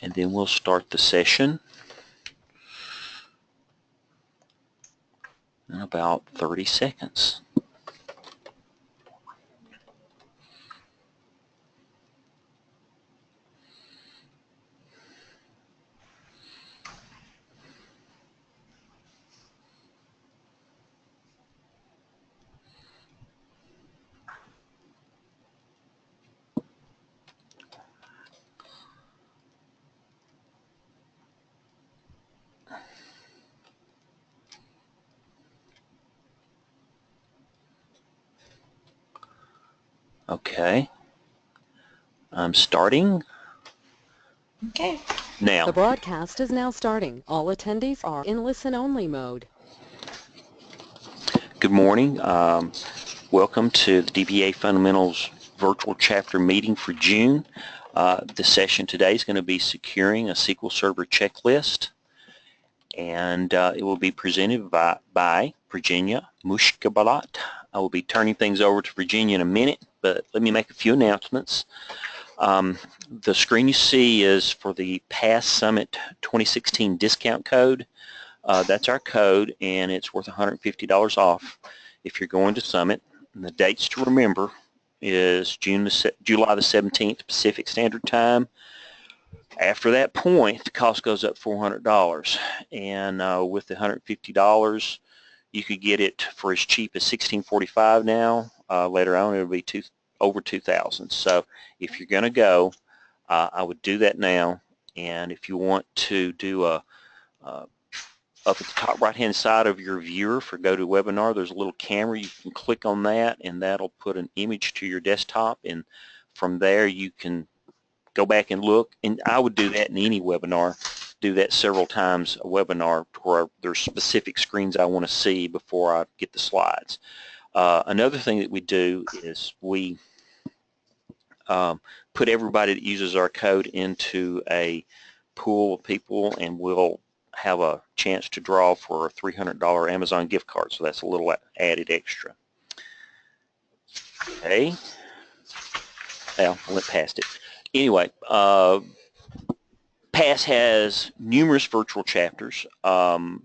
and then we'll start the session in about 30 seconds. Okay, I'm starting. Okay. Now, the broadcast is now starting. All attendees are in listen-only mode. good morning. Welcome to the DBAFundamentals virtual chapter meeting for June. The session today is going to be securing a SQL Server checklist, and it will be presented by Virginia Mushkabalat. I will be turning things over to Virginia in a minute, but let me make a few announcements. The screen you see is for the Past Summit 2016 discount code. That's our code, and it's worth $150 off if you're going to Summit. And the dates to remember is July the 17th Pacific Standard Time. After that point, the cost goes up $400, and with the $150, you could get it for as cheap as $16.45 now. Later on, it'll be over $2,000. So if you're going to go, I would do that now. And if you want to do up at the top right-hand side of your viewer for GoToWebinar, there's a little camera. You can click on that, and that'll put an image to your desktop. And from there, you can go back and look. And I would do that in any webinar. Do that several times a webinar where there's specific screens I want to see before I get the slides. Another thing that we do is we put everybody that uses our code into a pool of people, and we'll have a chance to draw for a $300 Amazon gift card. So that's a little added extra. Okay. Well, I went past it. Anyway, PASS has numerous virtual chapters.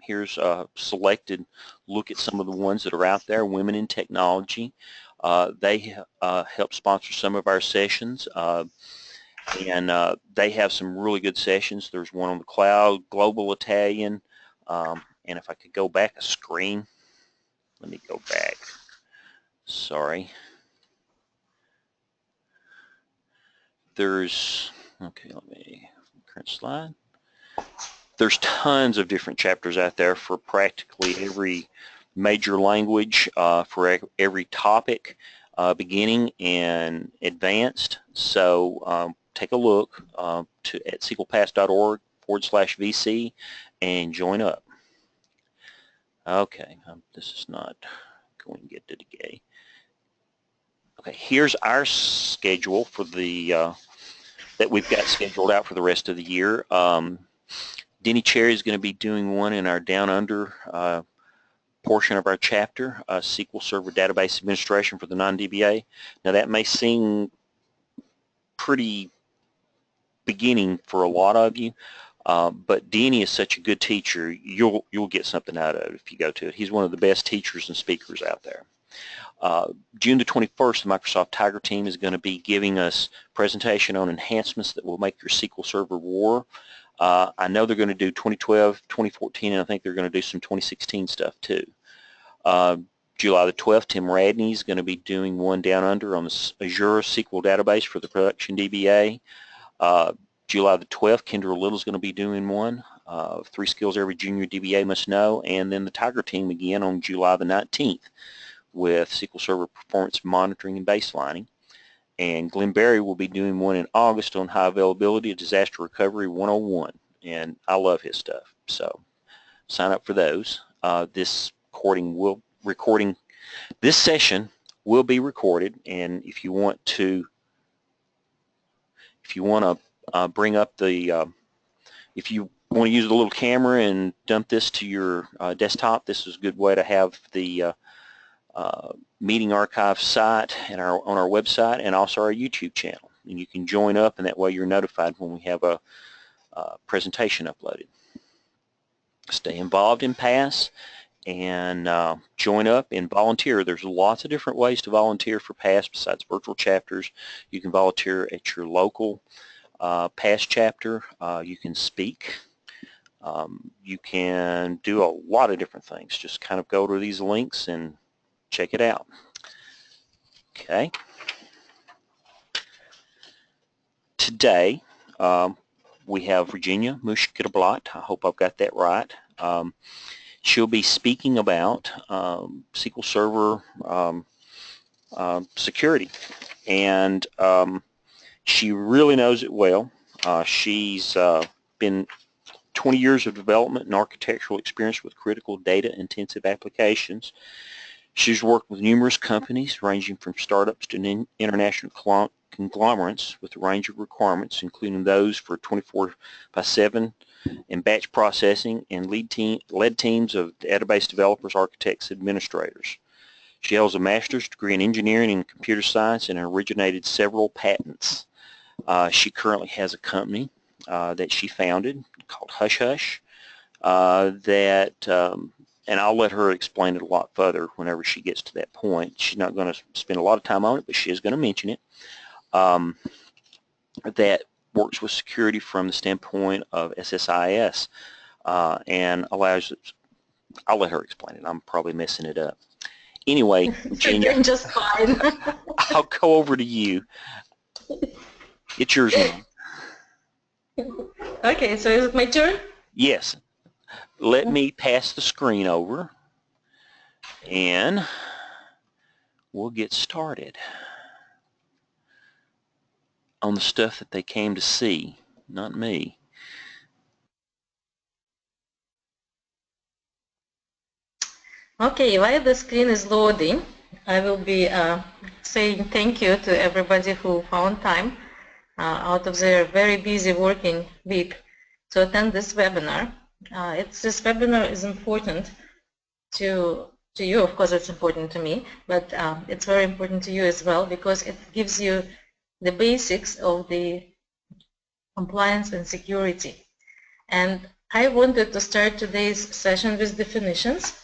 Here's a selected look at some of the ones that are out there. Women in Technology. They help sponsor some of our sessions, and they have some really good sessions. There's one on the cloud, Global Italian, and if I could go back a screen, let me go back. Sorry. There's, okay, let me, current slide. There's tons of different chapters out there for practically every major language, for every topic, beginning and advanced. So take a look at sqlpass.org/VC and join up. Okay, this is not going to get to the gay. Okay, here's our schedule for the that we've got scheduled out for the rest of the year. Denny Cherry is going to be doing one in our Down Under portion of our chapter, SQL Server Database Administration for the non-DBA. Now that may seem pretty beginning for a lot of you, but Denny is such a good teacher, you'll get something out of it if you go to it. He's one of the best teachers and speakers out there. June the 21st, the Microsoft Tiger team is going to be giving us a presentation on enhancements that will make your SQL Server war. I know they're going to do 2012, 2014, and I think they're going to do some 2016 stuff too. July the 12th, Tim Radney is going to be doing one down under on the Azure SQL database for the production DBA. July the 12th, Kendra Little is going to be doing one, 3 skills every junior DBA must know, and then the Tiger team again on July the 19th with SQL Server performance monitoring and baselining. And Glenn Berry will be doing one in August on high availability disaster recovery 101, and I love his stuff, so sign up for those. This session will be recorded, and if you want to bring up the if you want to use the little camera and dump this to your desktop, this is a good way to have the meeting archive site and on our website, and also our YouTube channel. And you can join up, and that way you're notified when we have a presentation uploaded. Stay involved in PASS and join up and volunteer. There's lots of different ways to volunteer for PASS besides virtual chapters. You can volunteer at your local PASS chapter. You can speak. You can do a lot of different things. Just kind of go to these links and check it out. Okay. Today we have Virginia Mushkitablot. I hope I've got that right. She'll be speaking about SQL Server security, and she really knows it well. She's been 20 years of development and architectural experience with critical data-intensive applications. She's worked with numerous companies ranging from startups to international conglomerates with a range of requirements, including those for 24/7 and batch processing, and led teams of database developers, architects, administrators. She holds a master's degree in engineering and computer science and originated several patents. She currently has a company that she founded called Hush Hush and I'll let her explain it a lot further whenever she gets to that point. She's not going to spend a lot of time on it, but she is going to mention it. That works with security from the standpoint of SSIS and allows, I'll let her explain it. I'm probably messing it up. Anyway, Virginia, You're doing just fine. I'll go over to you. It's yours now. Okay, so is it my turn? Yes. Let me pass the screen over and we'll get started on the stuff that they came to see, not me. Okay, while the screen is loading, I will be saying thank you to everybody who found time out of their very busy working week to attend this webinar. This webinar is important to you. Of course, it's important to me, but it's very important to you as well because it gives you the basics of the compliance and security. And I wanted to start today's session with definitions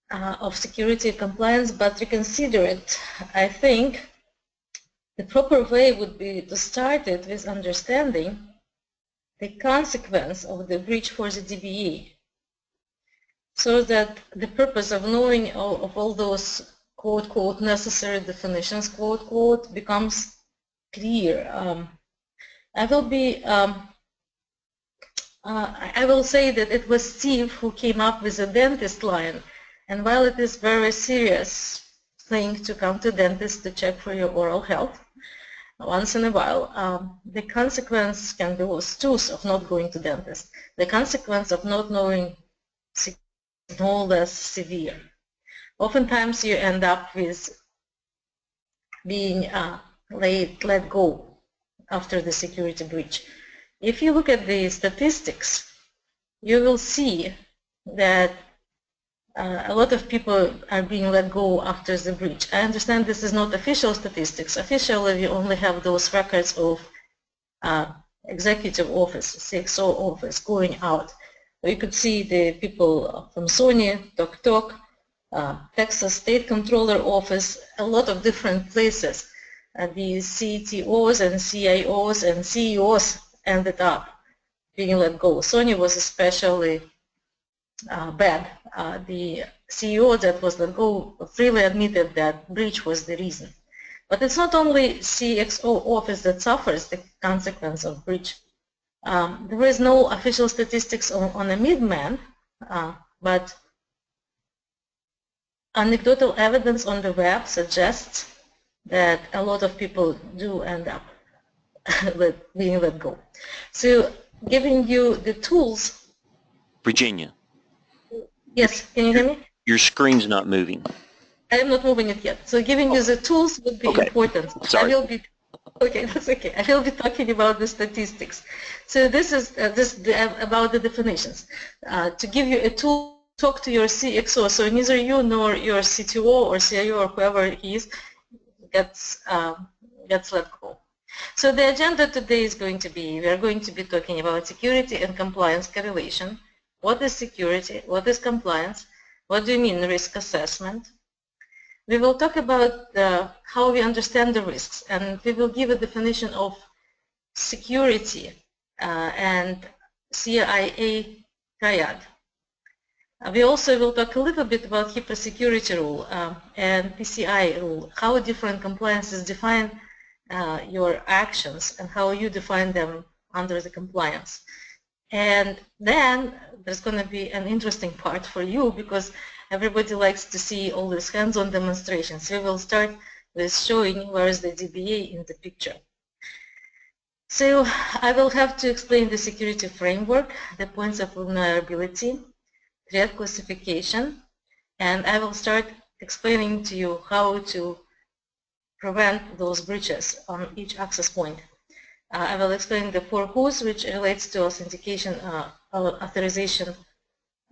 of security and compliance, but reconsider it. I think the proper way would be to start it with understanding the consequence of the breach for the DBA, so that the purpose of knowing of all those quote, quote, necessary definitions, quote, quote, becomes clear. I will say that it was Steve who came up with the dentist line, and while it is very serious thing to come to dentist to check for your oral health once in a while, the consequence can be worse too of not going to dentist. The consequence of not knowing is no less severe. Oftentimes you end up with being let go after the security breach. If you look at the statistics, you will see that a lot of people are being let go after the breach. I understand this is not official statistics. Officially, we only have those records of executive office, CXO office going out. You could see the people from Sony, TokTok, Texas State Controller Office, a lot of different places. The CTOs and CIOs and CEOs ended up being let go. Sony was especially bad. The CEO that was let go freely admitted that breach was the reason. But it's not only CXO office that suffers the consequence of breach. There is no official statistics on a midman, but anecdotal evidence on the web suggests that a lot of people do end up being let go. So giving you the tools. Virginia. Yes, can you hear me? Your screen's not moving. I am not moving it yet. So giving you the tools would be important. Sorry. Okay, that's okay. I will be talking about the statistics. So this is about the definitions. To give you a tool, talk to your CXO. So neither you nor your CTO or CIO or whoever he is gets let go. So the agenda today is going to be, we are going to be talking about security and compliance correlation. What is security? What is compliance? What do you mean risk assessment? We will talk about how we understand the risks, and we will give a definition of security and CIA triad. We also will talk a little bit about HIPAA security rule and PCI rule, how different compliances define your actions and how you define them under the compliance. And then there's going to be an interesting part for you because everybody likes to see all these hands-on demonstrations. We will start with showing where is the DBA in the picture. So I will have to explain the security framework, the points of vulnerability, threat classification, and I will start explaining to you how to prevent those breaches on each access point. I will explain the 4 who's, which relates to authentication, authorization,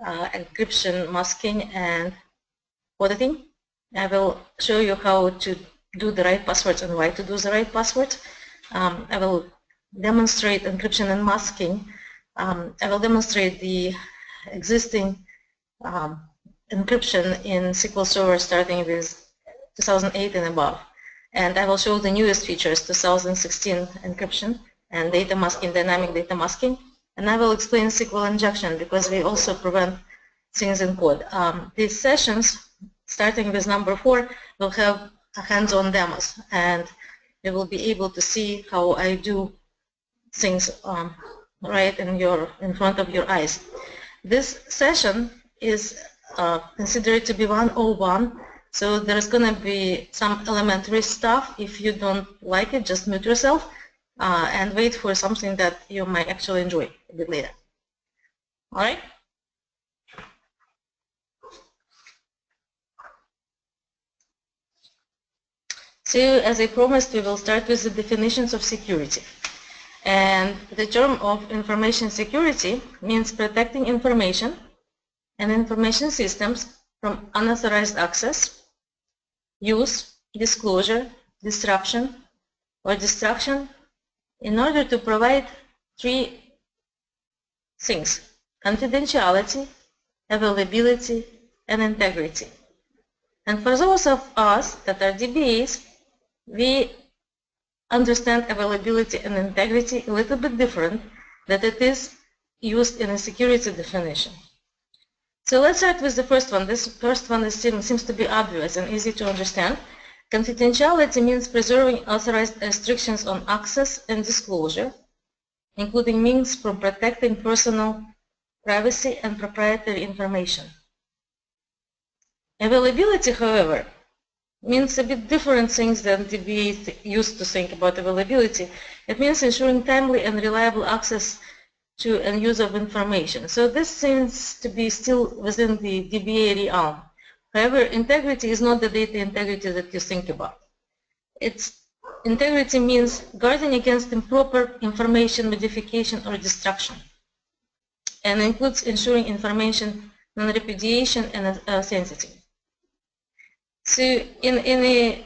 encryption, masking, and auditing. I will show you how to do the right passwords and why to do the right passwords. I will demonstrate encryption and masking. I will demonstrate the existing encryption in SQL Server starting with 2008 and above. And I will show the newest features, 2016 encryption and data masking, dynamic data masking. And I will explain SQL injection because we also prevent things in code. These sessions, starting with number 4, will have hands-on demos, and you will be able to see how I do things right in front of your eyes. This session is considered to be 101. So there's going to be some elementary stuff. If you don't like it, just mute yourself and wait for something that you might actually enjoy a bit later. All right? So as I promised, we will start with the definitions of security. And the term of information security means protecting information and information systems from unauthorized access, use, disclosure, disruption, or destruction in order to provide 3 things: confidentiality, availability, and integrity. And for those of us that are DBAs, we understand availability and integrity a little bit different than it is used in a security definition. So let's start with the first one. This first one seems to be obvious and easy to understand. Confidentiality means preserving authorized restrictions on access and disclosure, including means from protecting personal privacy and proprietary information. Availability, however, means a bit different things than DBA used to think about availability. It means ensuring timely and reliable access to and use of information. So this seems to be still within the DBA realm. However, integrity is not the data integrity that you think about. Integrity means guarding against improper information modification or destruction, and includes ensuring information non-repudiation and authenticity. So in a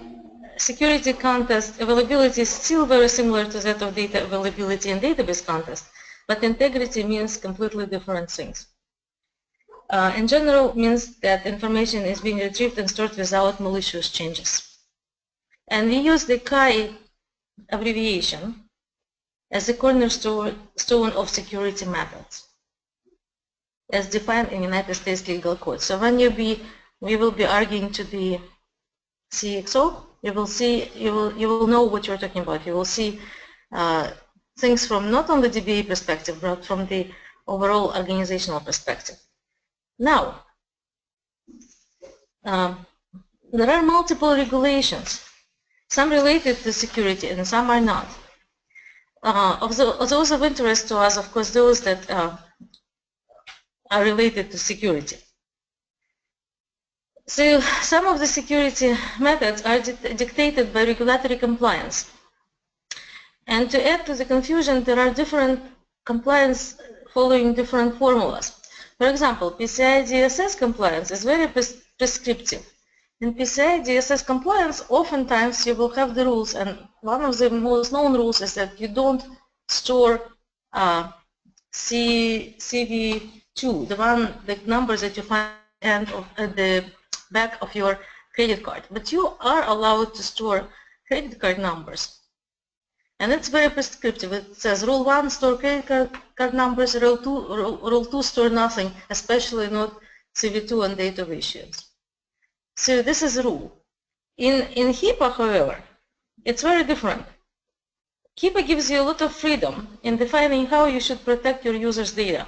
security context, availability is still very similar to that of data availability in database context, but integrity means completely different things. In general, means that information is being retrieved and stored without malicious changes. And we use the CAI abbreviation as the cornerstone of security methods, as defined in United States legal code. So when we will be arguing to the CXO, you will know what you're talking about. You will see things from not on the DBA perspective, but from the overall organizational perspective. Now, there are multiple regulations, some related to security and some are not. Of those of interest to us, of course, those that are related to security. So some of the security methods are dictated by regulatory compliance. And to add to the confusion, there are different compliance following different formulas. For example, PCI DSS compliance is very prescriptive. In PCI DSS compliance, oftentimes you will have the rules, and one of the most known rules is that you don't store CV2, the numbers that you find at the back of your credit card. But you are allowed to store credit card numbers. And it's very prescriptive. It says rule 1, store credit card numbers, rule 2, store nothing, especially not CV2 and date of issuance. So this is a rule. In HIPAA, however, it's very different. HIPAA gives you a lot of freedom in defining how you should protect your users' data.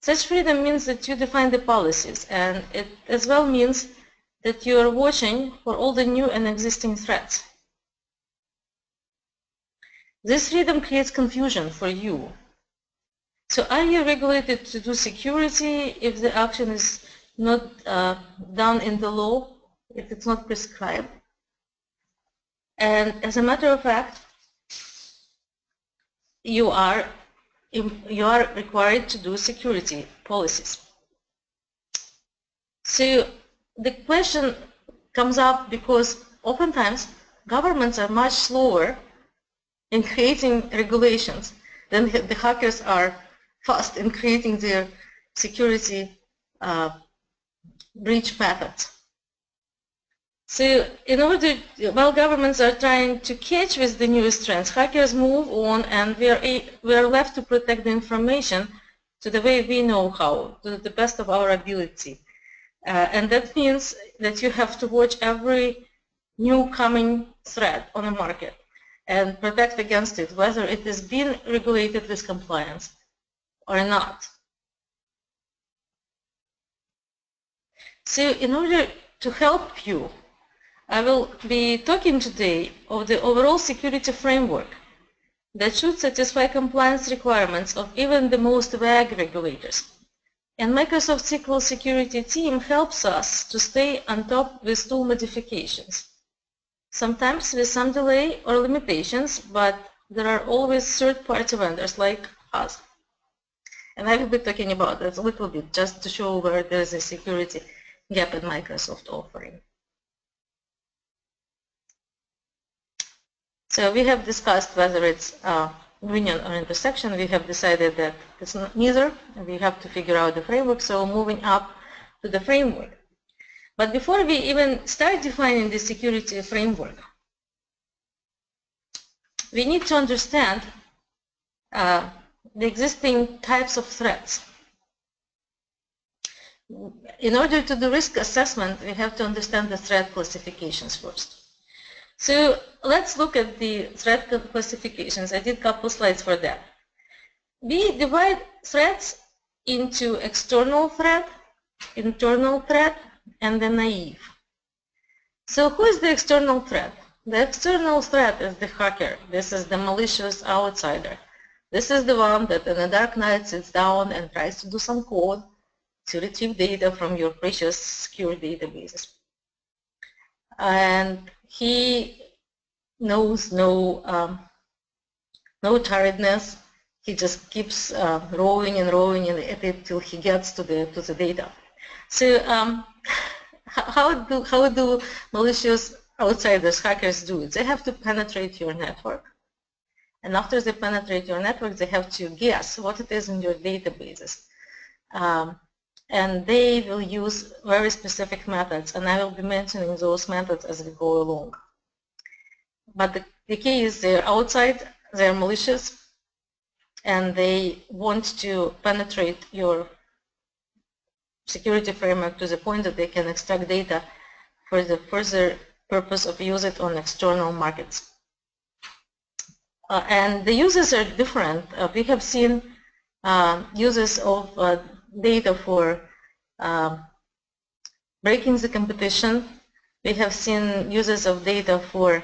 Such freedom means that you define the policies, and it as well means that you are watching for all the new and existing threats. This freedom creates confusion for you. So are you regulated to do security if the action is not done in the law, if it's not prescribed? And as a matter of fact, you are required to do security policies. So the question comes up because oftentimes governments are much slower in creating regulations than the hackers are fast in creating their security breach methods. So while governments are trying to catch with the newest trends, hackers move on, and we are left to protect the information to the way we know how, to the best of our ability. And that means that you have to watch every new coming threat on the market and protect against it, whether it is being regulated with compliance or not. So in order to help you, I will be talking today of the overall security framework that should satisfy compliance requirements of even the most vague regulators. And Microsoft SQL security team helps us to stay on top with tool modifications. Sometimes with some delay or limitations, but there are always third-party vendors like us. And I will be talking about that a little bit just to show where there is a security gap in Microsoft offering. So we have discussed whether it's union or intersection. We have decided that it's neither. We have to figure out the framework, so moving up to the framework. But before we even start defining the security framework, we need to understand the existing types of threats. In order to do risk assessment, we have to understand the threat classifications first. So let's look at the threat classifications. I did a couple slides for that. We divide threats into external threat, internal threat, and the naive. So who is the external threat? The external threat is the hacker. This is the malicious outsider. This is the one that in the dark night sits down and tries to do some code to retrieve data from your precious secure databases. And he knows no tiredness. He just keeps rolling and rolling at it till he gets to the data. So how do malicious outsiders, hackers, do it? They have to penetrate your network, and after they penetrate your network, they have to guess what it is in your databases. And they will use very specific methods, and I will be mentioning those methods as we go along. But the key is they're outside, they're malicious, and they want to penetrate your security framework to the point that they can extract data for the further purpose of use it on external markets. And the uses are different. We have seen uses of data for breaking the competition. We have seen uses of data for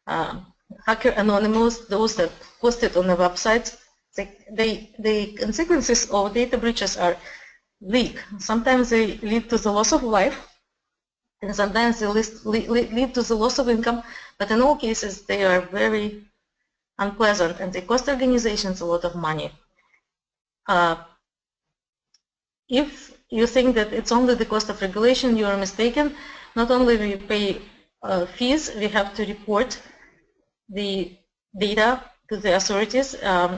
hacker anonymous, those that posted on the websites. The consequences of data breaches are bleak. Sometimes they lead to the loss of life, and sometimes they lead to the loss of income, but in all cases they are very unpleasant and they cost organizations a lot of money. If you think that it's only the cost of regulation, you are mistaken. not only we pay fees, we have to report the data to the authorities.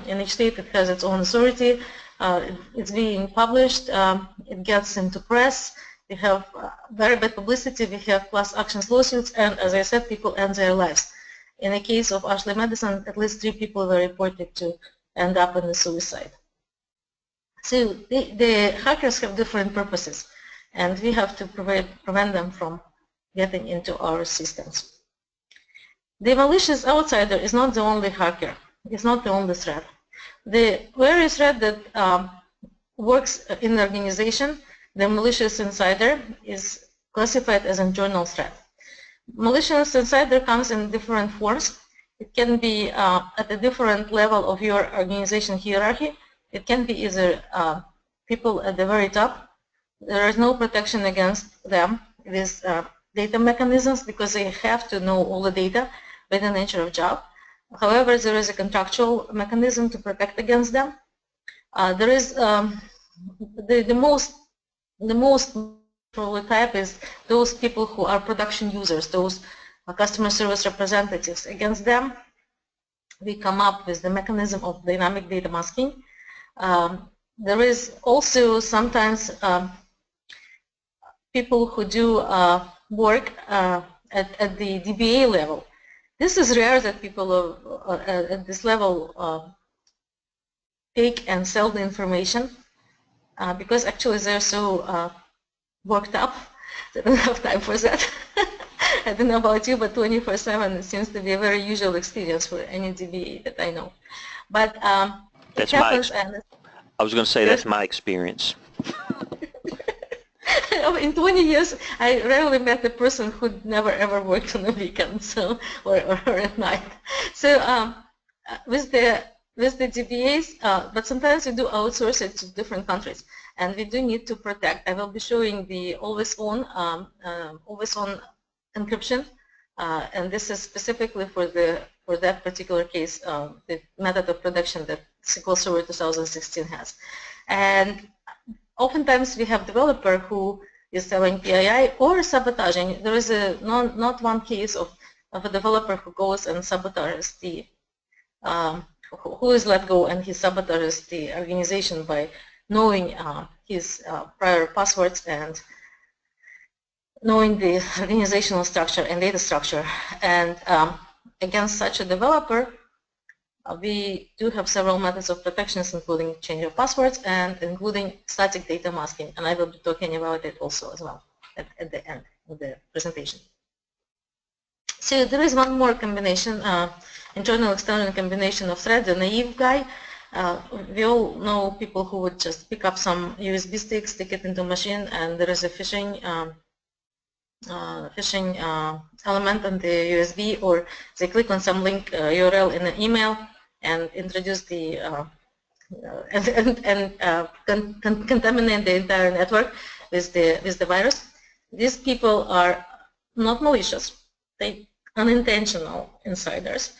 In each state it has its own authority. It's being published. It gets into press. We have very bad publicity. We have class actions lawsuits, and as I said, people end their lives. In the case of Ashley Madison, at least 3 people were reported to end up in the suicide. So the hackers have different purposes, and we have to prevent them from getting into our systems. The malicious outsider is not the only hacker. It's not the only threat. The very threat that works in the organization, the malicious insider, is classified as an internal threat. Malicious insider comes in different forms. It can be at a different level of your organization hierarchy. It can be either people at the very top. There is no protection against them with data mechanisms because they have to know all the data by the nature of job. However, there is a contractual mechanism to protect against them. There is the most probably type is those people who are production users, those customer service representatives. Against them, we come up with the mechanism of dynamic data masking. There is also sometimes people who do work at the DBA level. This is rare that people at this level take and sell the information because actually they're so worked up. They don't have time for that. I don't know about you, but 24/7 seems to be a very usual experience for any DBA that I know. But that's it happens. I was going to say that's my experience. In 20 years, I rarely met a person who never ever worked on the weekend, so or at night. So with the DBAs, but sometimes we do outsource it to different countries, and we do need to protect. I will be showing the always-on encryption, and this is specifically for that particular case, the method of protection that SQL Server 2016 has. And oftentimes we have developer who is selling PII or sabotaging. There is not one case of a developer who goes and sabotages the who is let go and he sabotages the organization by knowing his prior passwords and knowing the organizational structure and data structure. And against such a developer, we do have several methods of protections, including change of passwords and including static data masking. And I will be talking about it also as well at the end of the presentation. So there is one more combination, internal-external combination of threat, the naive guy. We all know people who would just pick up some USB sticks, stick it into a machine, and there is a phishing element on the USB, or they click on some link URL in an email and introduce the contaminate the entire network with the virus. These people are not malicious. They unintentional insiders.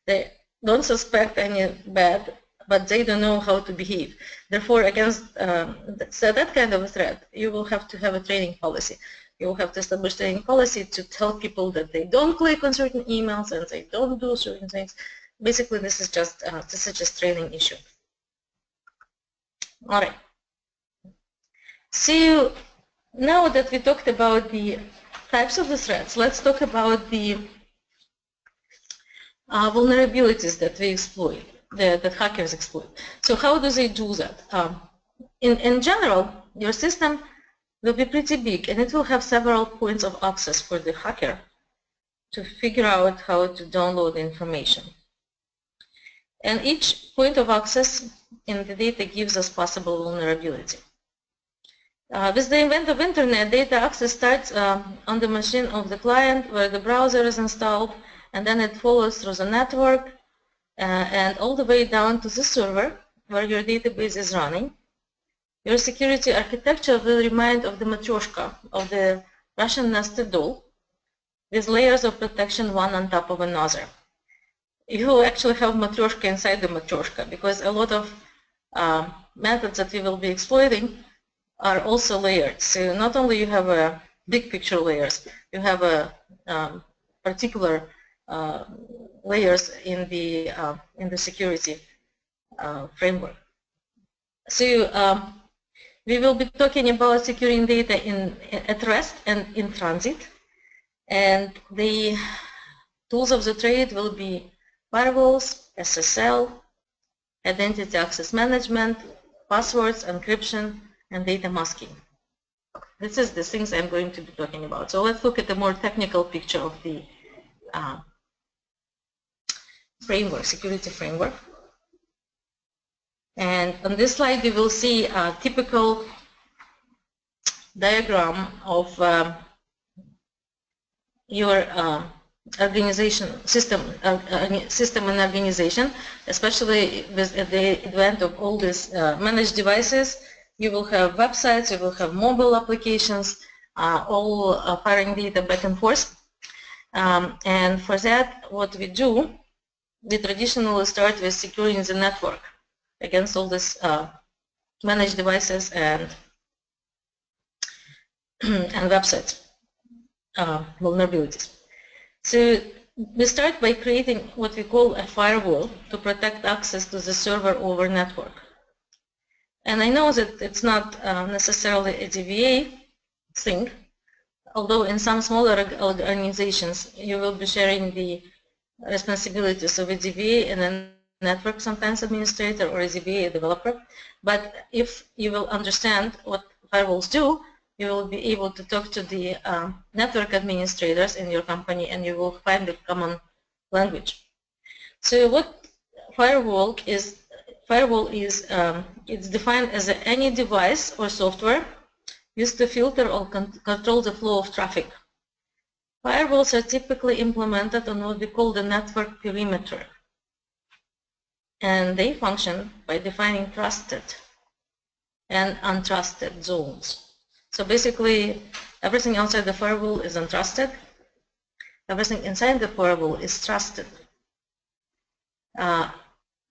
They don't suspect any bad, but they don't know how to behave. Therefore, against so that kind of a threat, you will have to have a training policy. You will have to establish training policy to tell people that they don't click on certain emails and they don't do certain things. Basically, this is just training issue. All right. So now that we talked about the types of the threats, let's talk about the vulnerabilities that we exploit, that hackers exploit. So how do they do that? In general, your system will be pretty big, and it will have several points of access for the hacker to figure out how to download information. And each point of access in the data gives us possible vulnerability. With the advent of internet, data access starts on the machine of the client where the browser is installed, and then it follows through the network and all the way down to the server where your database is running. Your security architecture will remind of the matryoshka, of the Russian nested doll, with layers of protection one on top of another. You will actually have matryoshka inside the matryoshka, because a lot of methods that we will be exploiting are also layered. So not only you have a big picture layers. You have a particular layers in the security framework. So we will be talking about securing data at rest and in transit, and the tools of the trade will be firewalls, SSL, identity access management, passwords, encryption, and data masking. This is the things I'm going to be talking about. So let's look at a more technical picture of the framework, security framework. And on this slide, you will see a typical diagram of your organization system and organization, especially with the advent of all these managed devices. You will have websites, you will have mobile applications, all firing data back and forth. And for that, what we do, we traditionally start with securing the network against all these managed devices and websites vulnerabilities. So we start by creating what we call a firewall to protect access to the server over network. And I know that it's not necessarily a DBA thing, although in some smaller organizations you will be sharing the responsibilities of a DBA and a network sometimes administrator or a DBA developer. But if you will understand what firewalls do, you will be able to talk to the network administrators in your company, and you will find a common language. So what firewall is it's defined as any device or software used to filter or control the flow of traffic. Firewalls are typically implemented on what we call the network perimeter, and they function by defining trusted and untrusted zones. So basically, everything outside the firewall is untrusted. Everything inside the firewall is trusted.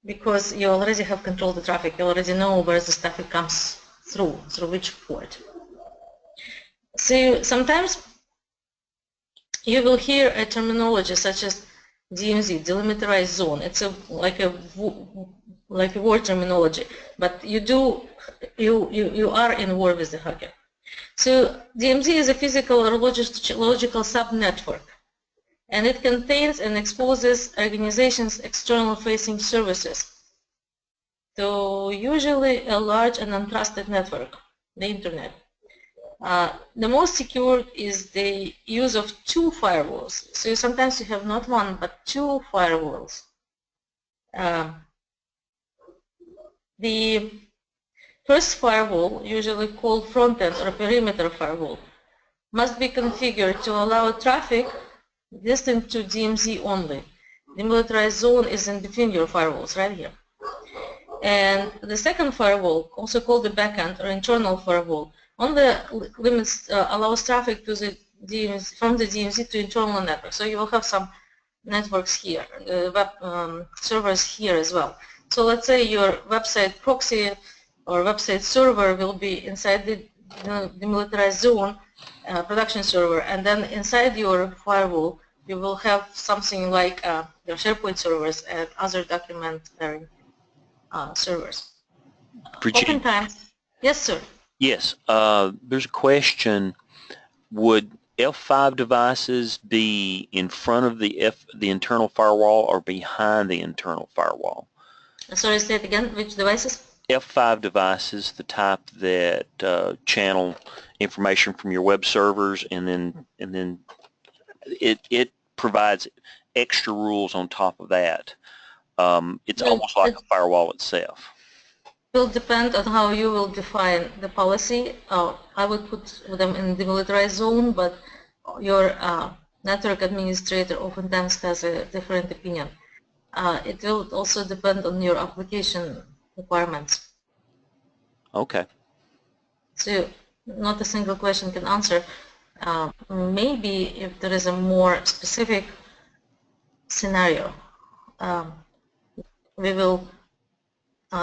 Because you already have controlled the traffic. You already know where the traffic comes through which port. So sometimes you will hear a terminology such as DMZ, delimitarized zone. It's like a war terminology, but you are in war with the hacker. So DMZ is a physical or logical subnetwork, and it contains and exposes organizations' external-facing services to usually a large and untrusted network, the internet. The most secure is the use of two firewalls. So sometimes you have not one, but two firewalls. The first firewall, usually called front-end or perimeter firewall, must be configured to allow traffic distant to DMZ only. The militarized zone is in between your firewalls, right here. And the second firewall, also called the backend or internal firewall, only limits allows traffic to the DMZ, from the DMZ to internal network. So you will have some networks here, web servers here as well. So let's say your website proxy or website server will be inside the demilitarized zone production server, and then inside your firewall you will have something like your SharePoint servers and other documentary servers. Virginia, Oftentimes, yes, sir. yes, there's a question. Would F5 devices be in front of the internal firewall or behind the internal firewall? Sorry, say it again. Which devices? F5 devices, the type that channel information from your web servers, and then it provides extra rules on top of that. It's almost like a firewall itself. It will depend on how you will define the policy. I would put them in the demilitarized zone, but your network administrator oftentimes has a different opinion. It will also depend on your application requirements. Okay. So not a single question can answer. Maybe if there is a more specific scenario, we will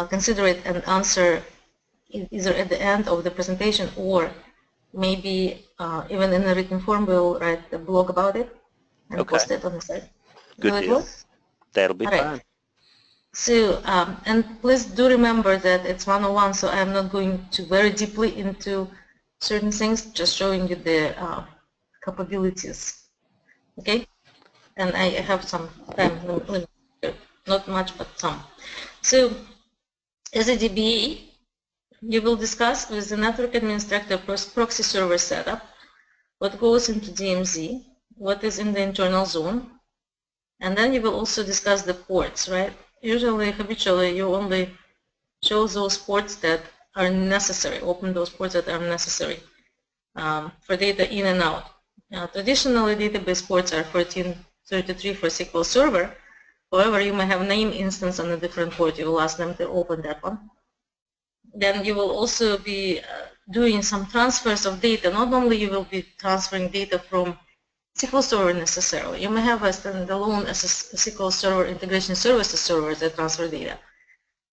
consider it and answer either at the end of the presentation or maybe even in a written form, we'll write a blog about it and Okay. post it on the site. Good Will it deal. work? That'll be All right. fine. So, and please do remember that it's 101, so I'm not going to very deeply into certain things, just showing you the capabilities. Okay? And I have some time limit here. Not much, but some. So, as a DBA, you will discuss with the network administrator proxy server setup, what goes into DMZ, what is in the internal zone, and then you will also discuss the ports, right? Usually, habitually, you only show those ports that are necessary, open those ports that are necessary for data in and out. Traditionally, database ports are 1433 for SQL Server. However, you may have name instance on a different port. You will ask them to open that one. Then you will also be doing some transfers of data. Not only you will be transferring data from SQL Server necessarily. You may have a standalone SQL Server integration services server that transfer data.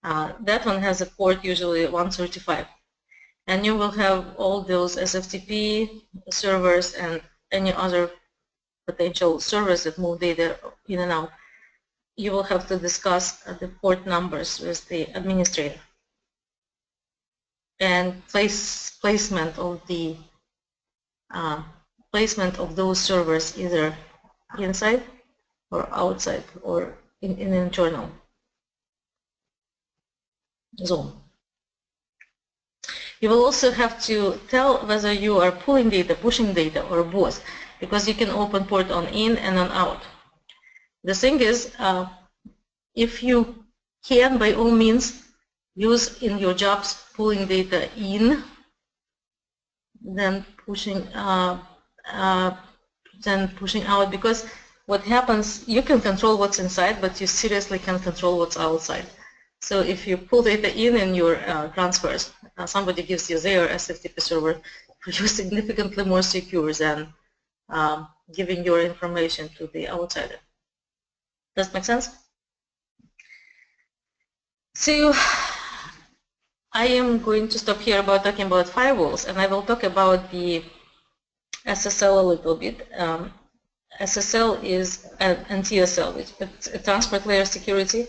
That one has a port usually 135. And you will have all those SFTP servers and any other potential servers that move data in and out. You will have to discuss the port numbers with the administrator. And placement of the those servers either inside or outside or in an internal zone. You will also have to tell whether you are pulling data, pushing data, or both, because you can open port on in and on out. The thing is, if you can, by all means, use in your jobs pulling data in, then pushing out, because what happens, you can control what's inside, but you seriously can't control what's outside. So if you pull data in your transfers, somebody gives you their SFTP server, you're significantly more secure than giving your information to the outsider. Does that make sense? So I am going to stop here about talking about firewalls, and I will talk about the SSL a little bit. SSL is and TSL, which is a transport layer security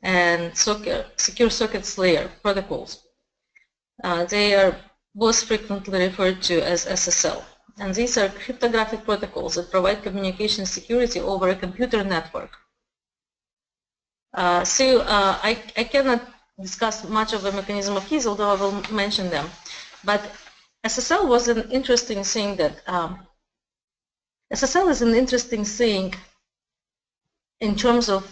and secure sockets layer protocols. They are both frequently referred to as SSL. And these are cryptographic protocols that provide communication security over a computer network. I cannot discuss much of the mechanism of keys, although I will mention them. But SSL was an interesting thing that SSL is an interesting thing in terms of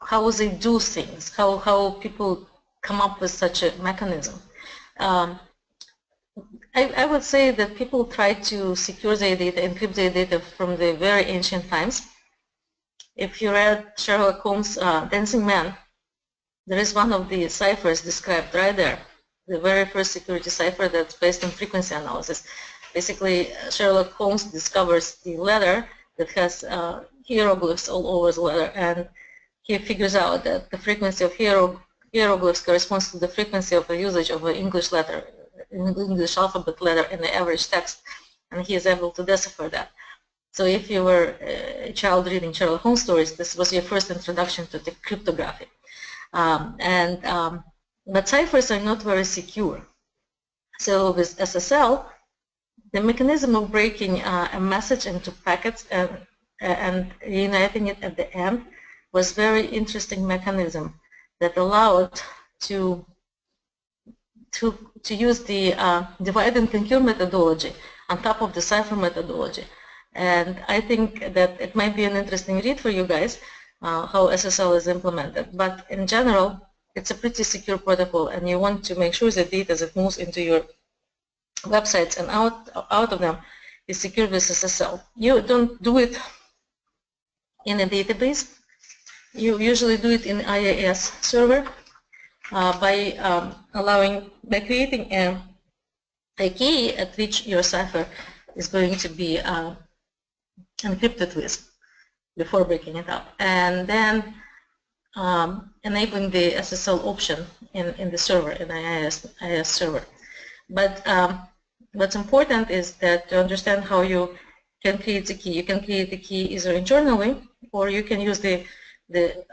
how they do things, how people come up with such a mechanism. I would say that people try to secure their data, encrypt their data from the very ancient times. If you read Sherlock Holmes' Dancing Man, there is one of the ciphers described right there, the very first security cipher that's based on frequency analysis. Basically, Sherlock Holmes discovers the letter that has hieroglyphs all over the letter, and he figures out that the frequency of hieroglyphs corresponds to the frequency of the usage of an English letter, English alphabet letter in the average text, and he is able to decipher that. So if you were a child reading Sherlock Holmes stories, this was your first introduction to the cryptography. But ciphers are not very secure. So with SSL, the mechanism of breaking a message into packets and reuniting it at the end was very interesting mechanism that allowed to use the divide and conquer methodology on top of the cipher methodology. And I think that it might be an interesting read for you guys, how SSL is implemented. But in general, it's a pretty secure protocol, and you want to make sure the data that moves into your websites and out of them is secure with SSL. You don't do it in a database. You usually do it in IIS server by creating a key at which your cipher is going to be encrypted with before breaking it up, and then enabling the SSL option in the server, in IIS server. But what's important is that to understand how you can create the key. You can create the key either internally, or you can use the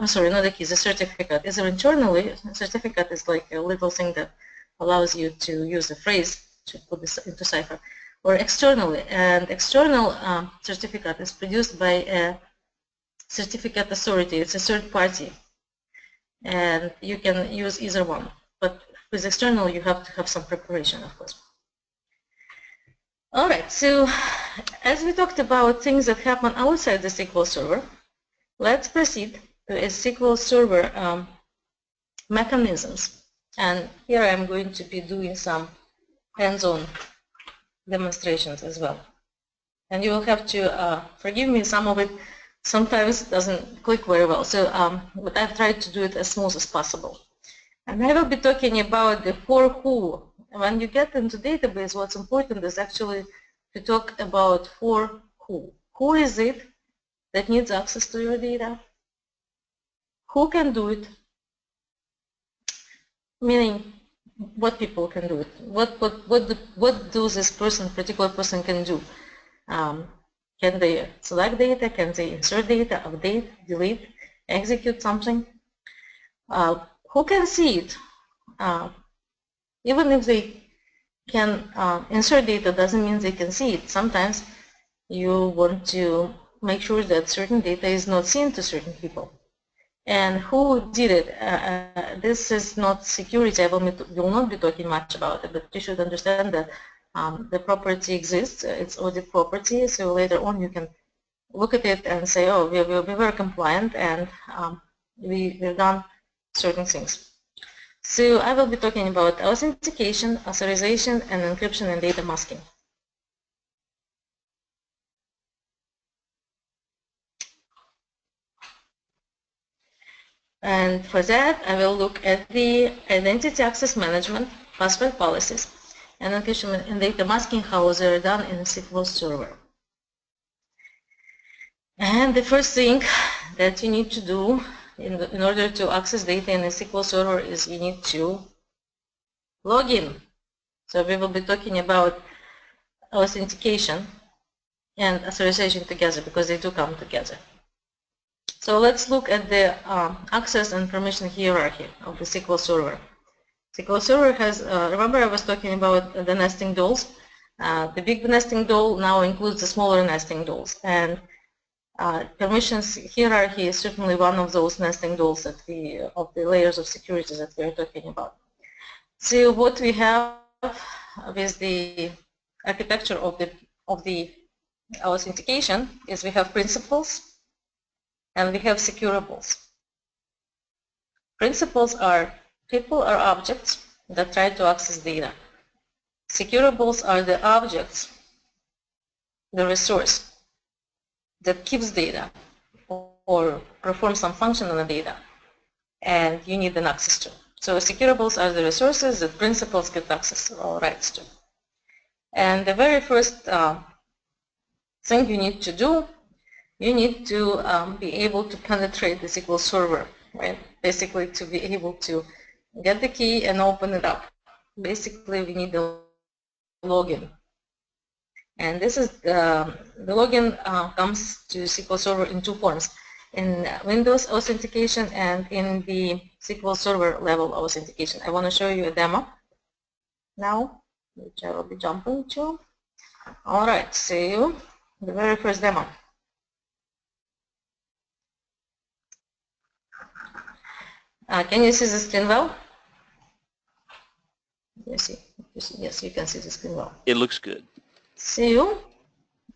certificate. Either internally, certificate is like a little thing that allows you to use a phrase to put this into cipher, or externally. And external certificate is produced by a certificate authority. It's a third party, and you can use either one. But with external, you have to have some preparation, of course. All right, so as we talked about things that happen outside the SQL Server, let's proceed to a SQL Server mechanisms. And here I'm going to be doing some hands-on demonstrations as well. And you will have to forgive me, some of it sometimes doesn't click very well. So but I've tried to do it as smooth as possible. And I will be talking about the for who. When you get into database, what's important is actually to talk about for who. Who is it that needs access to your data? Who can do it? Meaning, what people can do it? What does this particular person can do? Can they select data? Can they insert data, update, delete, execute something? Who can see it? Even if they can insert data, doesn't mean they can see it. Sometimes you want to make sure that certain data is not seen to certain people. And who did it? This is not security. I will not be talking much about it, but you should understand that the property exists. It's audit property, so later on you can look at it and say, oh, we will be very compliant, and we've done certain things. So I will be talking about authentication, authorization, and encryption and data masking. And for that, I will look at the identity access management, password policies, and encryption and data masking, how they're done in SQL Server. And the first thing that you need to do in order to access data in a SQL Server is you need to log in. So we will be talking about authentication and authorization together because they do come together. So let's look at the access and permission hierarchy of the SQL Server. SQL Server has, remember I was talking about the nesting dolls. The big nesting doll now includes the smaller nesting dolls. And permissions hierarchy is certainly one of those nesting dolls that of the layers of security that we're talking about. So what we have with the architecture of the authentication is we have principals and we have securables. Principals are people or objects that try to access data. Securables are the objects, the resource that keeps data or performs some function on the data, and you need an access to. So securables are the resources that principals get access or rights to. And the very first thing you need to do, you need to be able to penetrate the SQL Server, right? Basically to be able to get the key and open it up. Basically we need the login. And this is the login comes to SQL Server in two forms, in Windows authentication and in the SQL Server level authentication. I want to show you a demo now, which I will be jumping to. All right, so the very first demo. Can you see the screen well? Yes, you can see the screen well. It looks good. So,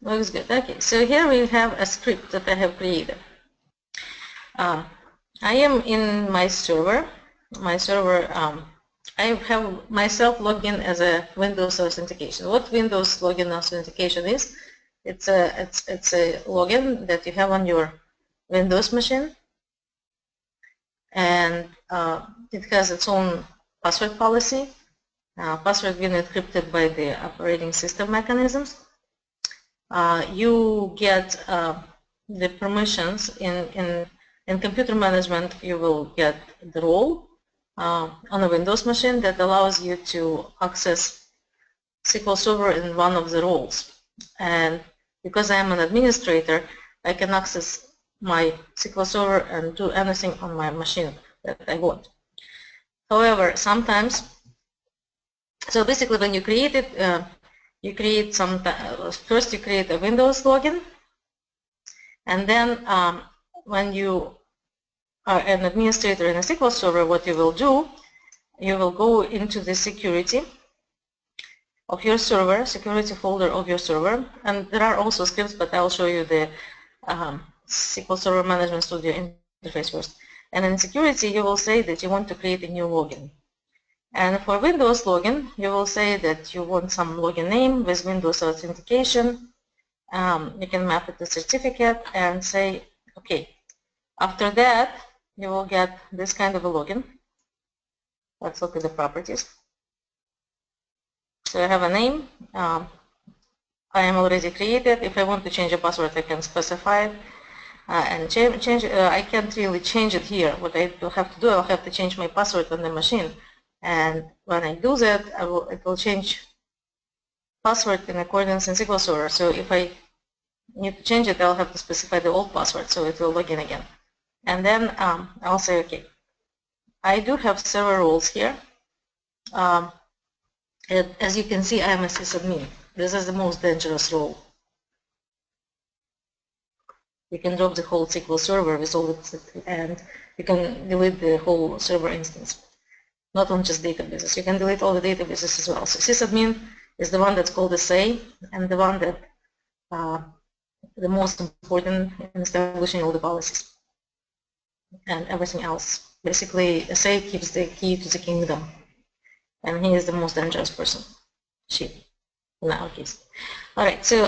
looks good. Okay, so here we have a script that I have created. I am in my server. I have myself logged in as a Windows authentication. What Windows login authentication is? It's a login that you have on your Windows machine, and it has its own password policy. Password being encrypted by the operating system mechanisms. You get the permissions in computer management. You will get the role on a Windows machine that allows you to access SQL Server in one of the roles. And because I am an administrator, I can access my SQL Server and do anything on my machine that I want. However, sometimes, so basically when you create it, you create first you create a Windows login, and then when you are an administrator in a SQL Server, what you will do, you will go into the security of your server, security folder of your server, and there are also scripts, but I'll show you the SQL Server Management Studio interface first. And in security, you will say that you want to create a new login. And for Windows login, you will say that you want some login name with Windows authentication. You can map it to certificate and say, okay. After that, you will get this kind of a login. Let's look at the properties. So I have a name. I am already created. If I want to change a password, I can specify it and change it. I can't really change it here. What I will have to do, I'll have to change my password on the machine. And when I do that, it will change password in accordance in SQL Server. So if I need to change it, I'll have to specify the old password, so it will log in again. And then I'll say, okay, I do have several roles here. As you can see, I am a sysadmin. This is the most dangerous role. You can drop the whole SQL Server with all its, and you can delete the whole server instance. Not on just databases. You can delete all the databases as well. So sysadmin is the one that's called SA, and the one that the most important in establishing all the policies and everything else. Basically, SA keeps the key to the kingdom, and he is the most dangerous person. She, in our case. All right. So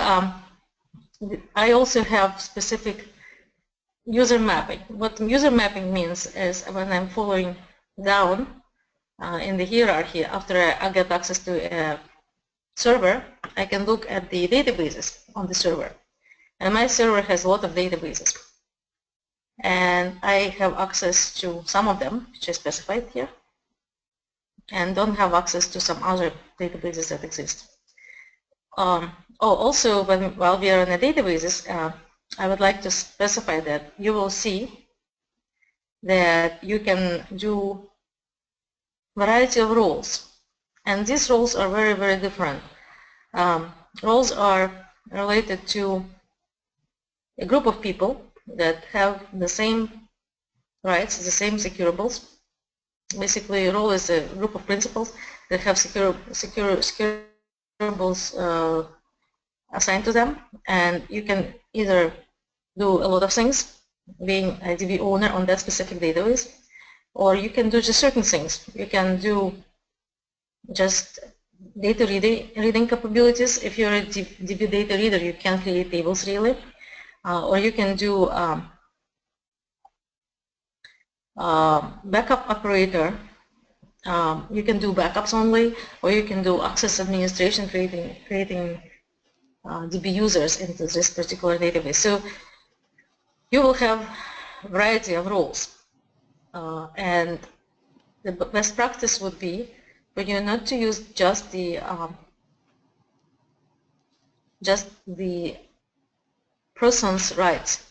I also have specific user mapping. What user mapping means is when I'm following down in the hierarchy, after I get access to a server, I can look at the databases on the server. And my server has a lot of databases. And I have access to some of them, which is specified here, and don't have access to some other databases that exist. Also, while we are in the databases, I would like to specify that you will see that you can do variety of roles. And these roles are very, very different. Roles are related to a group of people that have the same rights, the same securables. Basically, a role is a group of principals that have securables assigned to them, and you can either do a lot of things, being a DB owner on that specific database, or you can do just certain things. You can do just data reading capabilities. If you're a DB data reader, you can create tables really, or you can do backup operator. You can do backups only, or you can do access administration, creating DB users into this particular database. So you will have a variety of roles, and the best practice would be for you not to use just the person's rights,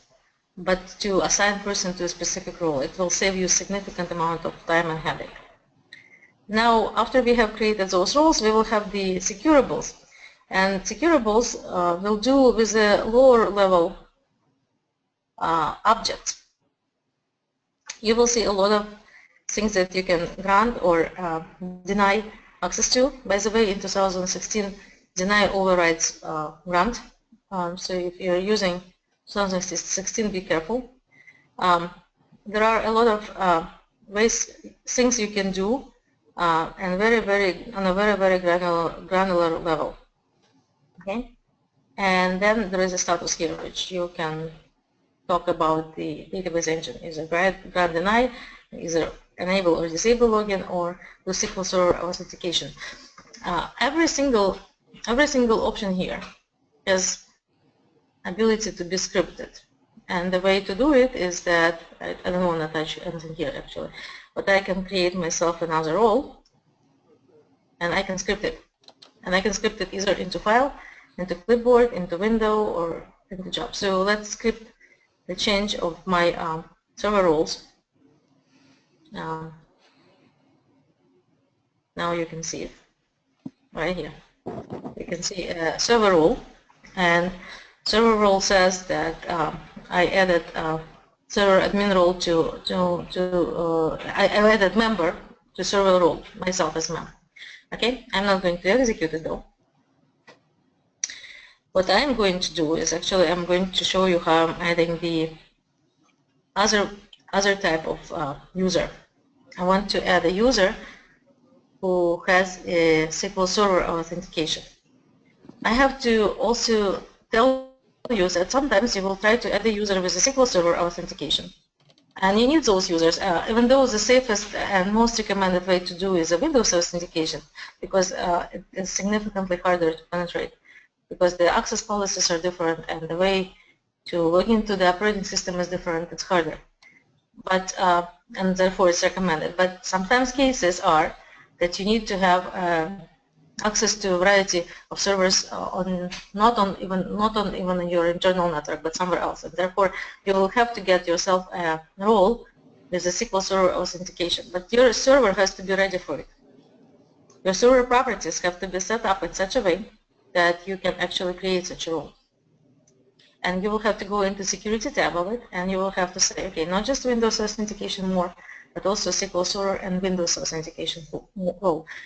but to assign person to a specific role. It will save you a significant amount of time and headache. Now, after we have created those roles, we will have the securables. And securables will do with a lower level objects. You will see a lot of things that you can grant or deny access to. By the way, in 2016, deny overrides grant. So if you're using 2016, be careful. There are a lot of things you can do, and on a very granular level. Okay, and then there is a status here, which you can talk about the database engine. Either grant deny, either enable or disable login, or do SQL Server authentication. Every single option here has ability to be scripted, and the way to do it is that I don't want to touch anything here actually, but I can create myself another role, and I can script it. And I can script it either into file, into clipboard, into window, or into job. So let's script the change of my server roles. Now you can see it right here. You can see a server role, and server role says that I added server admin role I added member to server role, myself as member. Okay, I'm not going to execute it though. What I'm going to do is actually I'm going to show you how I'm adding the other type of user. I want to add a user who has a SQL Server authentication. I have to also tell you that sometimes you will try to add a user with a SQL Server authentication. And you need those users, even though the safest and most recommended way to do is a Windows authentication, because it is significantly harder to penetrate, because the access policies are different and the way to log into the operating system is different. It's harder, but and therefore it's recommended. But sometimes cases are that you need to have access to a variety of servers not on even your internal network, but somewhere else, and therefore you will have to get yourself a role with a SQL Server authentication. But your server has to be ready for it. Your server properties have to be set up in such a way that you can actually create such a role. And you will have to go into security tab of it, and you will have to say, okay, not just Windows authentication more, but also SQL Server and Windows authentication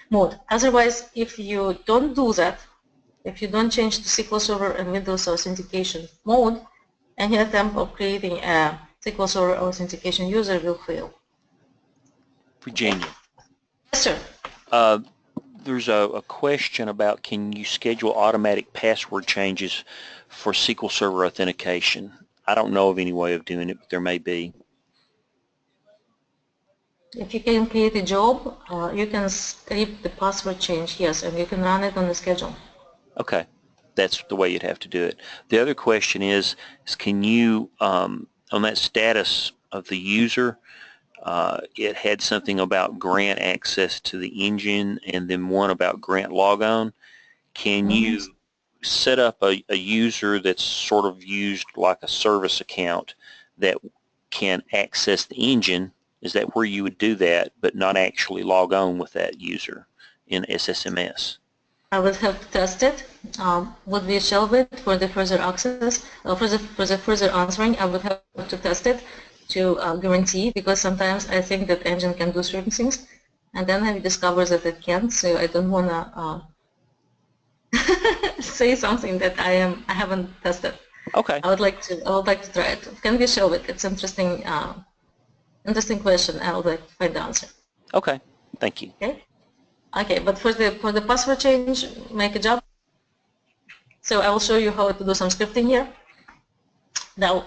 mode. Otherwise, if you don't do that, if you don't change to SQL Server and Windows authentication mode, any attempt of creating a SQL Server authentication user will fail. Virginia. Yes, sir. There's a question about, can you schedule automatic password changes for SQL Server authentication? I don't know of any way of doing it, but there may be. If you can create a job, you can script the password change, yes, and you can run it on the schedule. Okay, that's the way you'd have to do it. The other question is can you, on that status of the user, it had something about grant access to the engine and then one about grant logon. Can you set up a user that's sort of used like a service account that can access the engine? Is that where you would do that, but not actually log on with that user in SSMS? I would have to test it. Would be shelve it for the further access, for the further answering. I would have to test it to guarantee, because sometimes I think that engine can do certain things, and then I discover that it can't. So I don't want to say something that I haven't tested. Okay. I would like to try it. Can we show it? It's interesting. Interesting question. I would like to find the answer. Okay. Thank you. Okay. Okay, but for the password change, make a job. So I will show you how to do some scripting here. Now,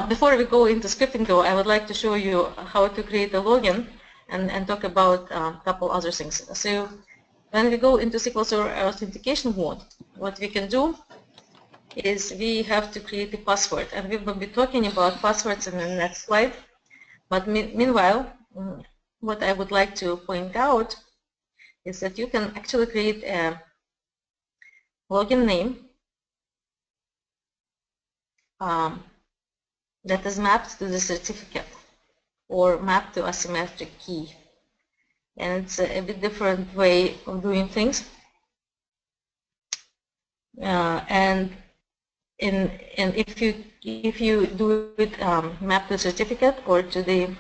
before we go into scripting though, I would like to show you how to create a login and talk about a couple other things. So when we go into SQL Server authentication mode, what we can do is we have to create a password, and we will be talking about passwords in the next slide. But meanwhile, what I would like to point out is that you can actually create a login name that is mapped to the certificate or mapped to asymmetric key. And it's a bit different way of doing things. And if you do it mapped to certificate or to the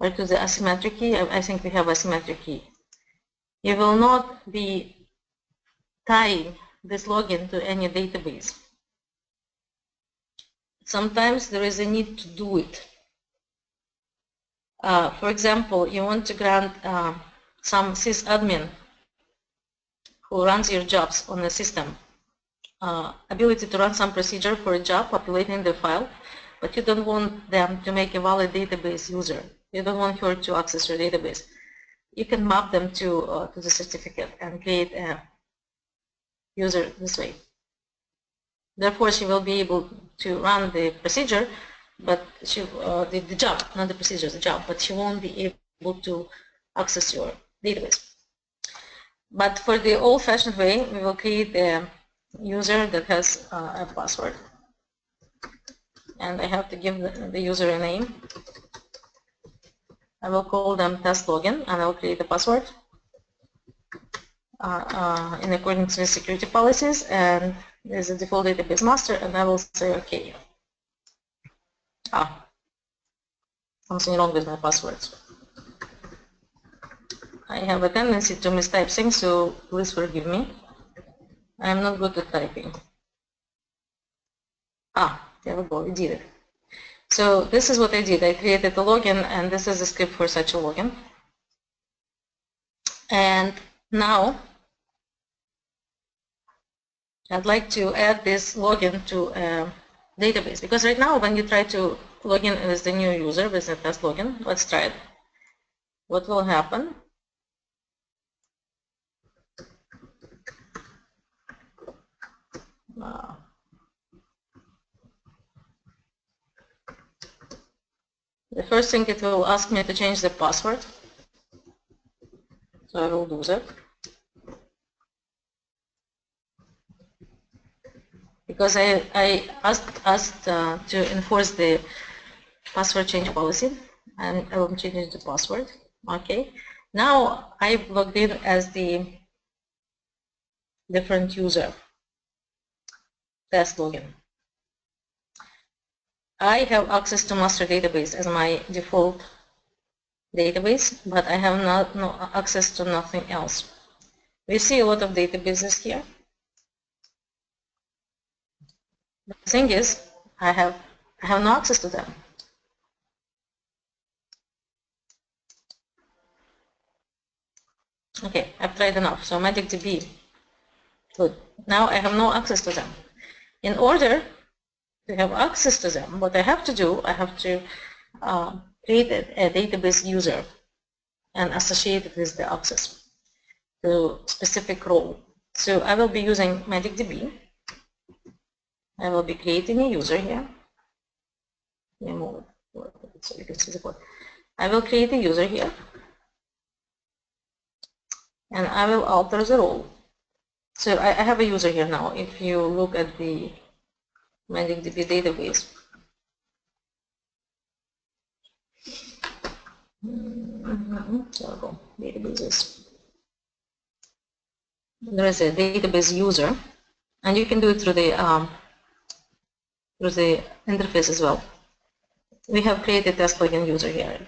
asymmetric key, I think we have asymmetric key. You will not be tying this login to any database. Sometimes there is a need to do it. For example, you want to grant some sysadmin who runs your jobs on the system ability to run some procedure for a job, populating the file, but you don't want them to make a valid database user. You don't want her to access your database. You can map them to the certificate and create a user this way. Therefore, she will be able to run the procedure, but the job, not the procedure, the job, but she won't be able to access your database. But for the old-fashioned way, we will create a user that has a password. And I have to give the user a name. I will call them test login, and I will create a password in accordance with security policies. And there's a default database master, and I will say OK. Something wrong with my passwords. I have a tendency to mistype things, so please forgive me. I am not good at typing. There we go, we did it. So this is what I did. I created a login, and this is a script for such a login. And now I'd like to add this login to a database, because right now when you try to log in as the new user with the test login, let's try it. What will happen? The first thing, it will ask me to change the password. So I will do that. Because I asked to enforce the password change policy, and I will change the password. Okay. Now I've logged in as the different user test login. I have access to master database as my default database, but I have no access to nothing else. We see a lot of databases here. The thing is, I have no access to them. Okay, I've tried enough. So MagicDB, good. Now I have no access to them. In order to have access to them, what I have to do, I have to create a database user and associate it with the access to specific role. So I will be using MagicDB. I will be creating a user here. Let me move it so you can see the code. I will create a user here, and I will alter the role. So I have a user here now. If you look at the MagicDB database, there we go, databases. There is a database user, and you can do it through the interface as well. We have created test login user here.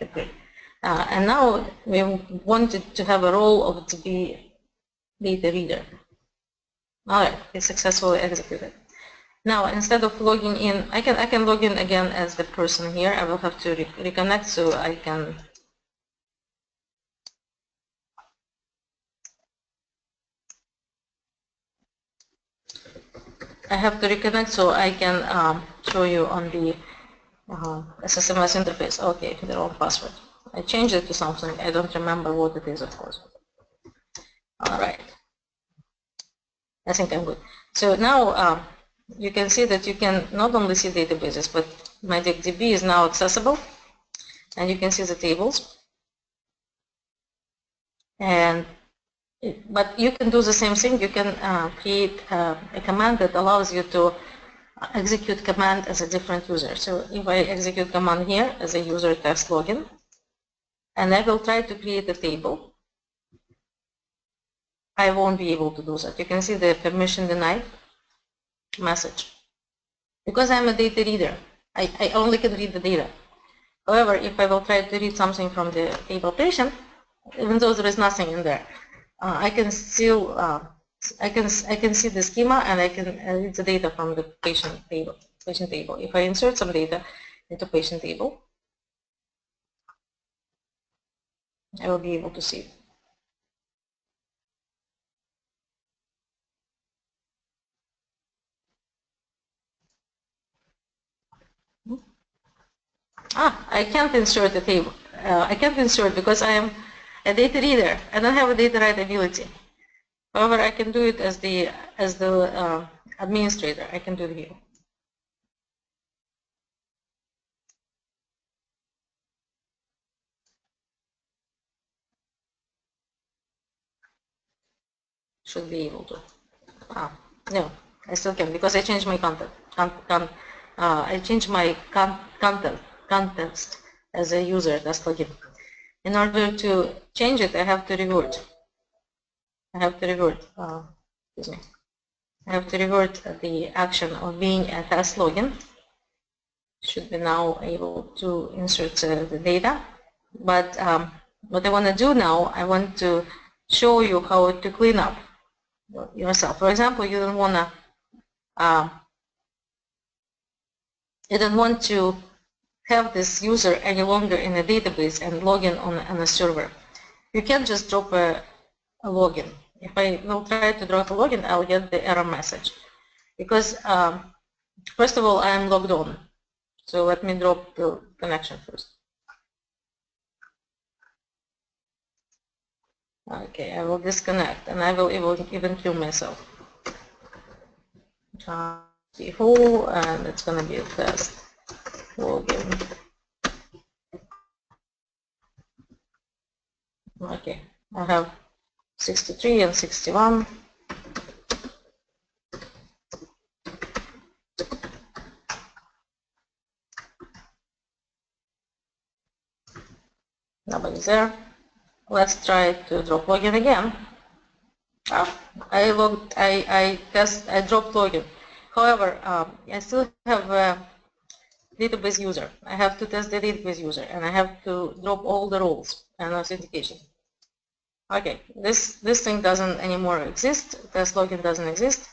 And now we wanted to have a role of DB data reader. All right, it's successfully executed. Now, instead of logging in, I can log in again as the person here. I will have to reconnect, so I can. I have to reconnect so I can show you on the SSMS interface. Okay, the wrong password. I changed it to something. I don't remember what it is, of course. All right. I think I'm good. So now you can see that you can not only see databases, but MagicDB is now accessible, and you can see the tables. But you can do the same thing. You can create a command that allows you to execute command as a different user. So if I execute command here as a user test login, and I will try to create a table, I won't be able to do that. You can see the permission denied message. Because I'm a data reader, I only can read the data. However, if I will try to read something from the table patient, even though there is nothing in there, I can still I can see the schema, and I can read the data from the patient table. If I insert some data into patient table, I will be able to see it. I can't insert the table. I can't insert because I am a data reader. I don't have a data write ability. However, I can do it as the administrator. I can do it here. should be able to. No, I still can because I changed my content. I changed my context as a user test login. In order to change it, I have to revert. Excuse me. I have to revert the action of being a test login. Should be now able to insert the data. But what I want to do now, I want to show you how to clean up yourself. For example, you don't want to have this user any longer in a database and log in on a server. You can't just drop a login. If I will try to drop a login, I'll get the error message. Because first of all, I am logged on. So let me drop the connection first. Okay, I will disconnect and I will even kill myself. Who, and it's going to be a test login. Okay, I have 63 and 61. Nobody's there. Let's try to drop login again. I dropped login. However, I still have a database user. I have to test the database user, and I have to drop all the roles and authentication. Okay, this thing doesn't anymore exist. Test login doesn't exist.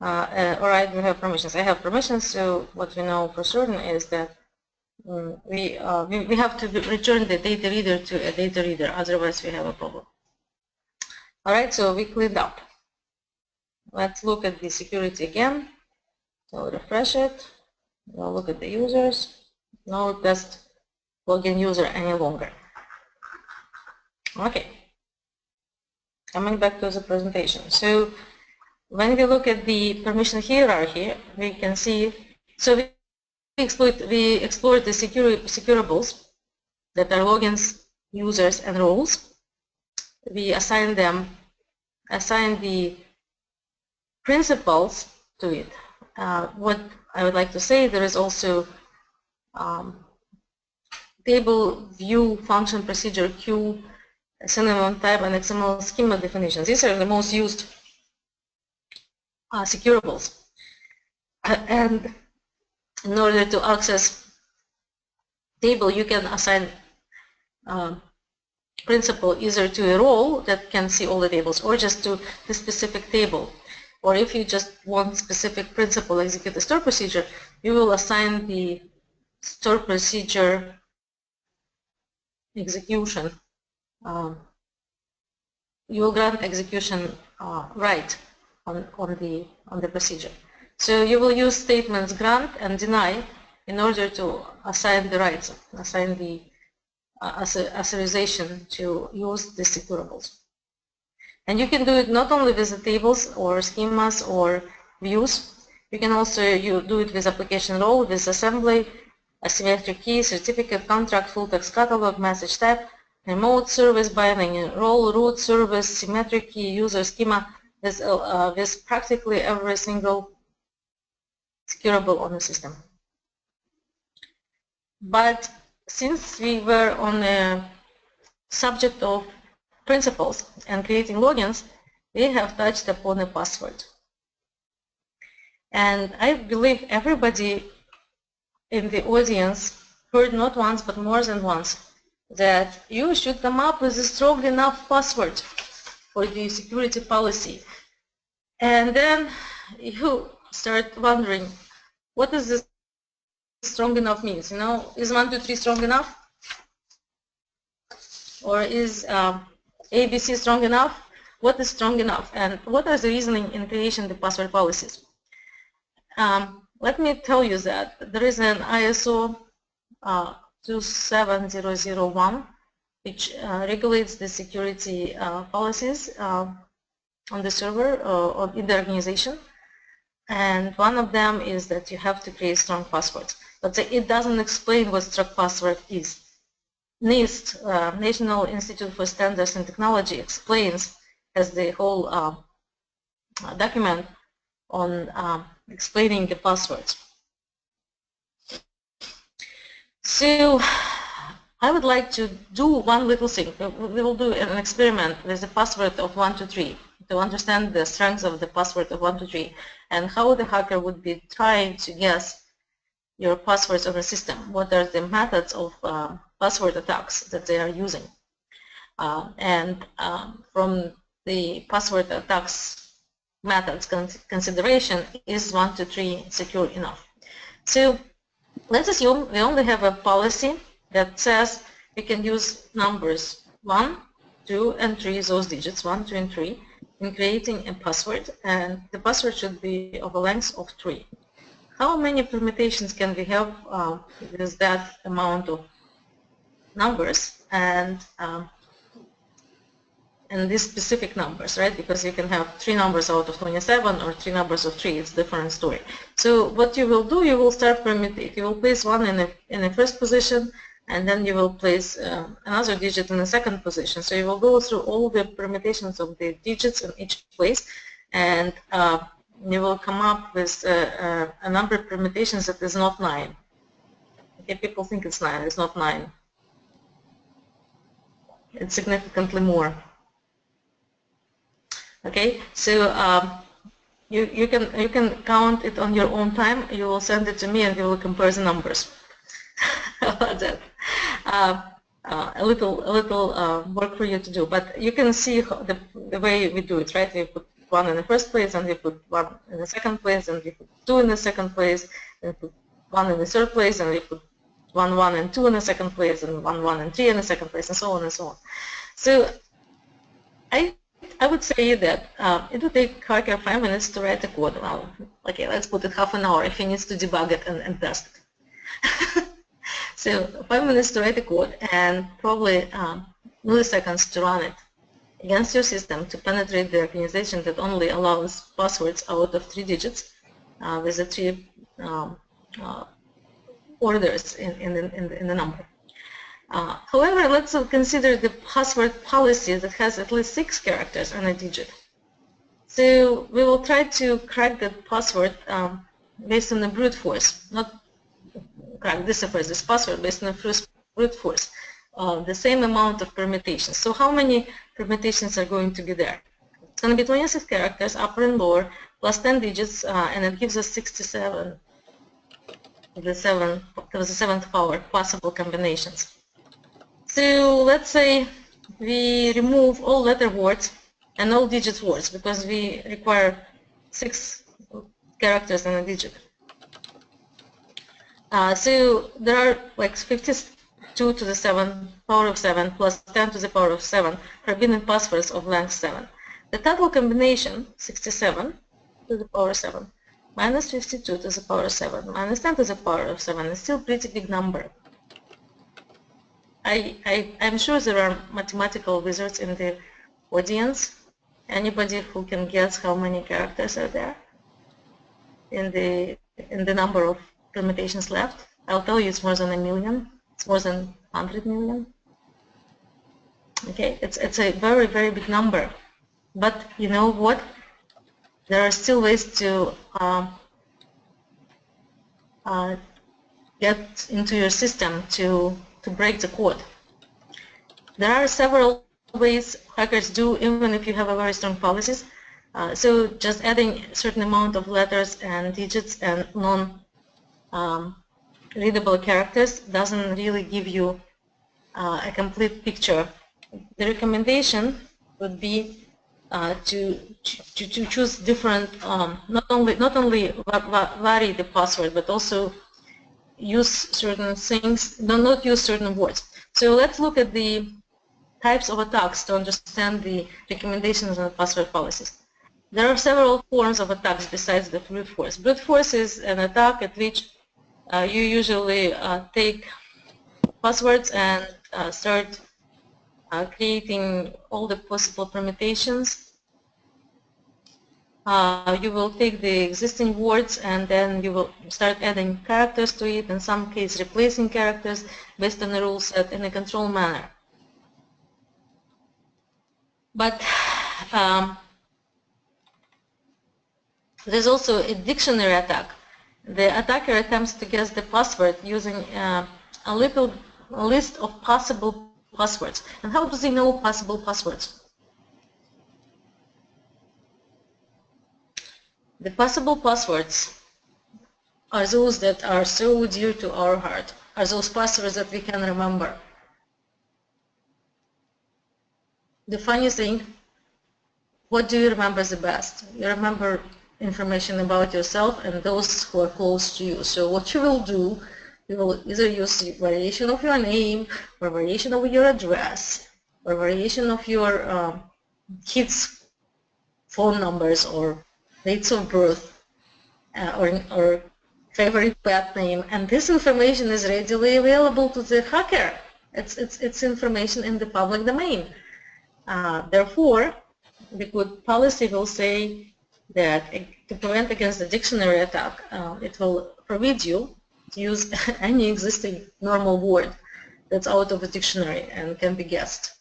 Or I do have permissions. I have permissions. So what we know for certain is that we have to return the data reader to a data reader. Otherwise, we have a problem. All right, so we cleaned up. Let's look at the security again. So refresh it. We'll look at the users. No test login user any longer. Okay. Coming back to the presentation. So when we look at the permission hierarchy, we can see, so we explored the securables that are logins, users, and roles. We assign the principals to it. What I would like to say, there is also table, view, function, procedure, queue, synonym type, and XML schema definitions. These are the most used securables. And in order to access table, you can assign principal either to a role that can see all the tables or just to the specific table. Or if you just want specific principal execute the store procedure, you will assign the store procedure execution. You will grant execution right on the procedure. So you will use statements grant and deny in order to assign the rights, assign the authorization to use the securables. And you can do it not only with the tables or schemas or views. You can also do it with application role, with assembly, asymmetric key, certificate, contract, full text catalog, message type, remote service, binding role, root service, symmetric key, user schema, with practically every single securable on the system. But since we were on the subject of principles and creating logins, we have touched upon a password. And I believe everybody in the audience heard not once but more than once that you should come up with a strong enough password for the security policy. And then you start wondering, what does this strong enough means? You know, is 1, 2, 3 strong enough? Or is ABC strong enough? What is strong enough? And what are the reasoning in creation the password policies? Let me tell you that there is an ISO 27001 which regulates the security policies on the server or in the organization. And one of them is that you have to create strong passwords. But it doesn't explain what strong password is. NIST, National Institute for Standards and Technology, explains has the whole document on explaining the passwords. So I would like to do one little thing. We will do an experiment with the password of 123 to understand the strength of the password of 123 and how the hacker would be trying to guess your passwords of the system. What are the methods of password attacks that they are using? From the password attacks methods consideration, is 123 secure enough? So let's assume we only have a policy that says we can use numbers 1, 2, and 3, those digits 1, 2, and 3, in creating a password, and the password should be of a length of 3. How many permutations can we have with that amount of numbers and these specific numbers, right? Because you can have 3 numbers out of 27 or 3 numbers of 3. It's a different story. So what you will do, you will start permutate. You will place 1 in the first position, and then you will place another digit in the second position. So you will go through all the permutations of the digits in each place, and you will come up with a number of permutations that is not 9. Okay, people think it's 9. It's not 9. It's significantly more. Okay, so you can count it on your own time. You will send it to me, and we will compare the numbers. How about that? A little work for you to do, but you can see the way we do it, right? We put 1 in the first place, and we put 1 in the second place, and we put 2 in the second place, and we put 1 in the third place, and we put 1, 1, and 2 in the second place, and 1, 1, and 3 in the second place, and so on and so on. So I would say that it would take hacker 5 minutes to write a code. Well, okay, let's put it half an hour if he needs to debug it and test it. So 5 minutes to write a code and probably milliseconds to run it against your system to penetrate the organization that only allows passwords out of 3 digits with the 3 orders in the number. However, let's consider the password policy that has at least 6 characters and a digit. So we will try to crack that password based on the brute force, not crack, decipher this password based on the brute force, the same amount of permutations. So how many permutations are going to be there? It's going to be 26 characters, upper and lower, plus 10 digits, and it gives us 67 to the 7th power possible combinations. So let's say we remove all letter words and all digit words because we require 6 characters and a digit. So there are like 52 to the 7th power of 7 plus 10 to the power of 7 forbidden passwords of length 7. The total combination, 67 to the power of 7 minus 52 to the power of 7 minus 10 to the power of 7 is still a pretty big number. I'm sure there are mathematical wizards in the audience. Anybody who can guess how many characters are there in the number of permutations left? I'll tell you it's more than 1 million. It's more than 100 million. Okay, it's a very, very big number. But you know what? There are still ways to get into your system to break the code. There are several ways hackers do, even if you have a very strong policies. So just adding a certain amount of letters and digits and non-readable characters doesn't really give you a complete picture. The recommendation would be to choose different, not only vary the password, but also use certain things, not use certain words. So let's look at the types of attacks to understand the recommendations and password policies. There are several forms of attacks besides the brute force. Brute force is an attack at which you usually take passwords and start creating all the possible permutations. You will take the existing words and then you will start adding characters to it, in some cases replacing characters based on a rule set in a controlled manner. But There's also a dictionary attack. The attacker attempts to guess the password using a list of possible passwords. And how does he know possible passwords? The possible passwords are those that are so dear to our heart, are those passwords that we can remember. The funny thing, what do you remember the best? You remember information about yourself and those who are close to you. So what you will do, you will either use the variation of your name, or variation of your address, or variation of your kids' phone numbers, or dates of birth, or favorite pet name. And this information is readily available to the hacker. It's information in the public domain. Therefore, the good policy will say that to prevent against the dictionary attack, it will forbid you to use any existing normal word that's out of the dictionary and can be guessed.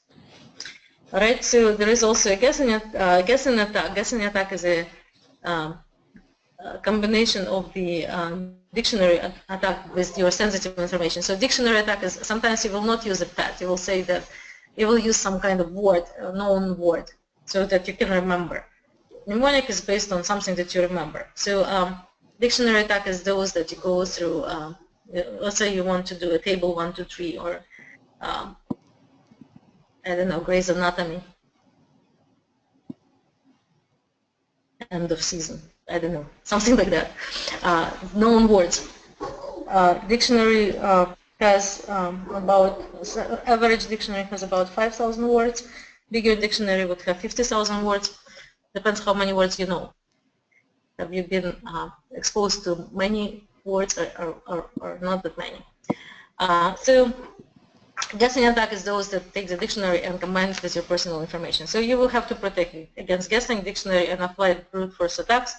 All right, so there is also a guessing attack. Guessing attack is a combination of the dictionary attack with your sensitive information. So dictionary attack is sometimes you will not use a pet. You will say that you will use some kind of word, a known word, so that you can remember. Mnemonic is based on something that you remember. So dictionary attack is those that you go through. Let's say you want to do a table 1, 2, 3, or I don't know, Grey's Anatomy. End of season. I don't know, something like that. Known words. Dictionary has average dictionary has about 5,000 words. Bigger dictionary would have 50,000 words. Depends how many words you know. Have you been exposed to many words or not that many? So guessing attack is those that take the dictionary and combine it with your personal information. So you will have to protect it against guessing dictionary and apply brute force attacks.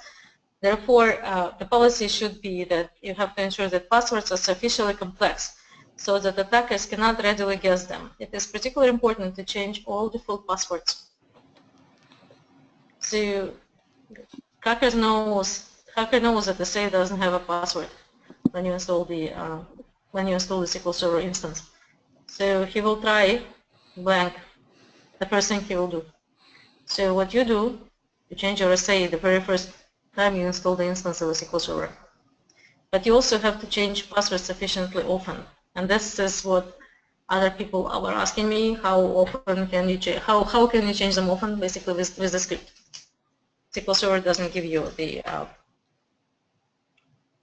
Therefore, the policy should be that you have to ensure that passwords are sufficiently complex so that attackers cannot readily guess them. It is particularly important to change all default passwords. So hacker knows that the site doesn't have a password when you install the SQL Server instance. So he will try blank, the first thing he will do. So what you do, you change your SA the very first time you install the instance of the SQL Server. But you also have to change passwords sufficiently often. And this is what other people were asking me, how often can you change, how can you change them often, basically with the script. SQL Server doesn't give you the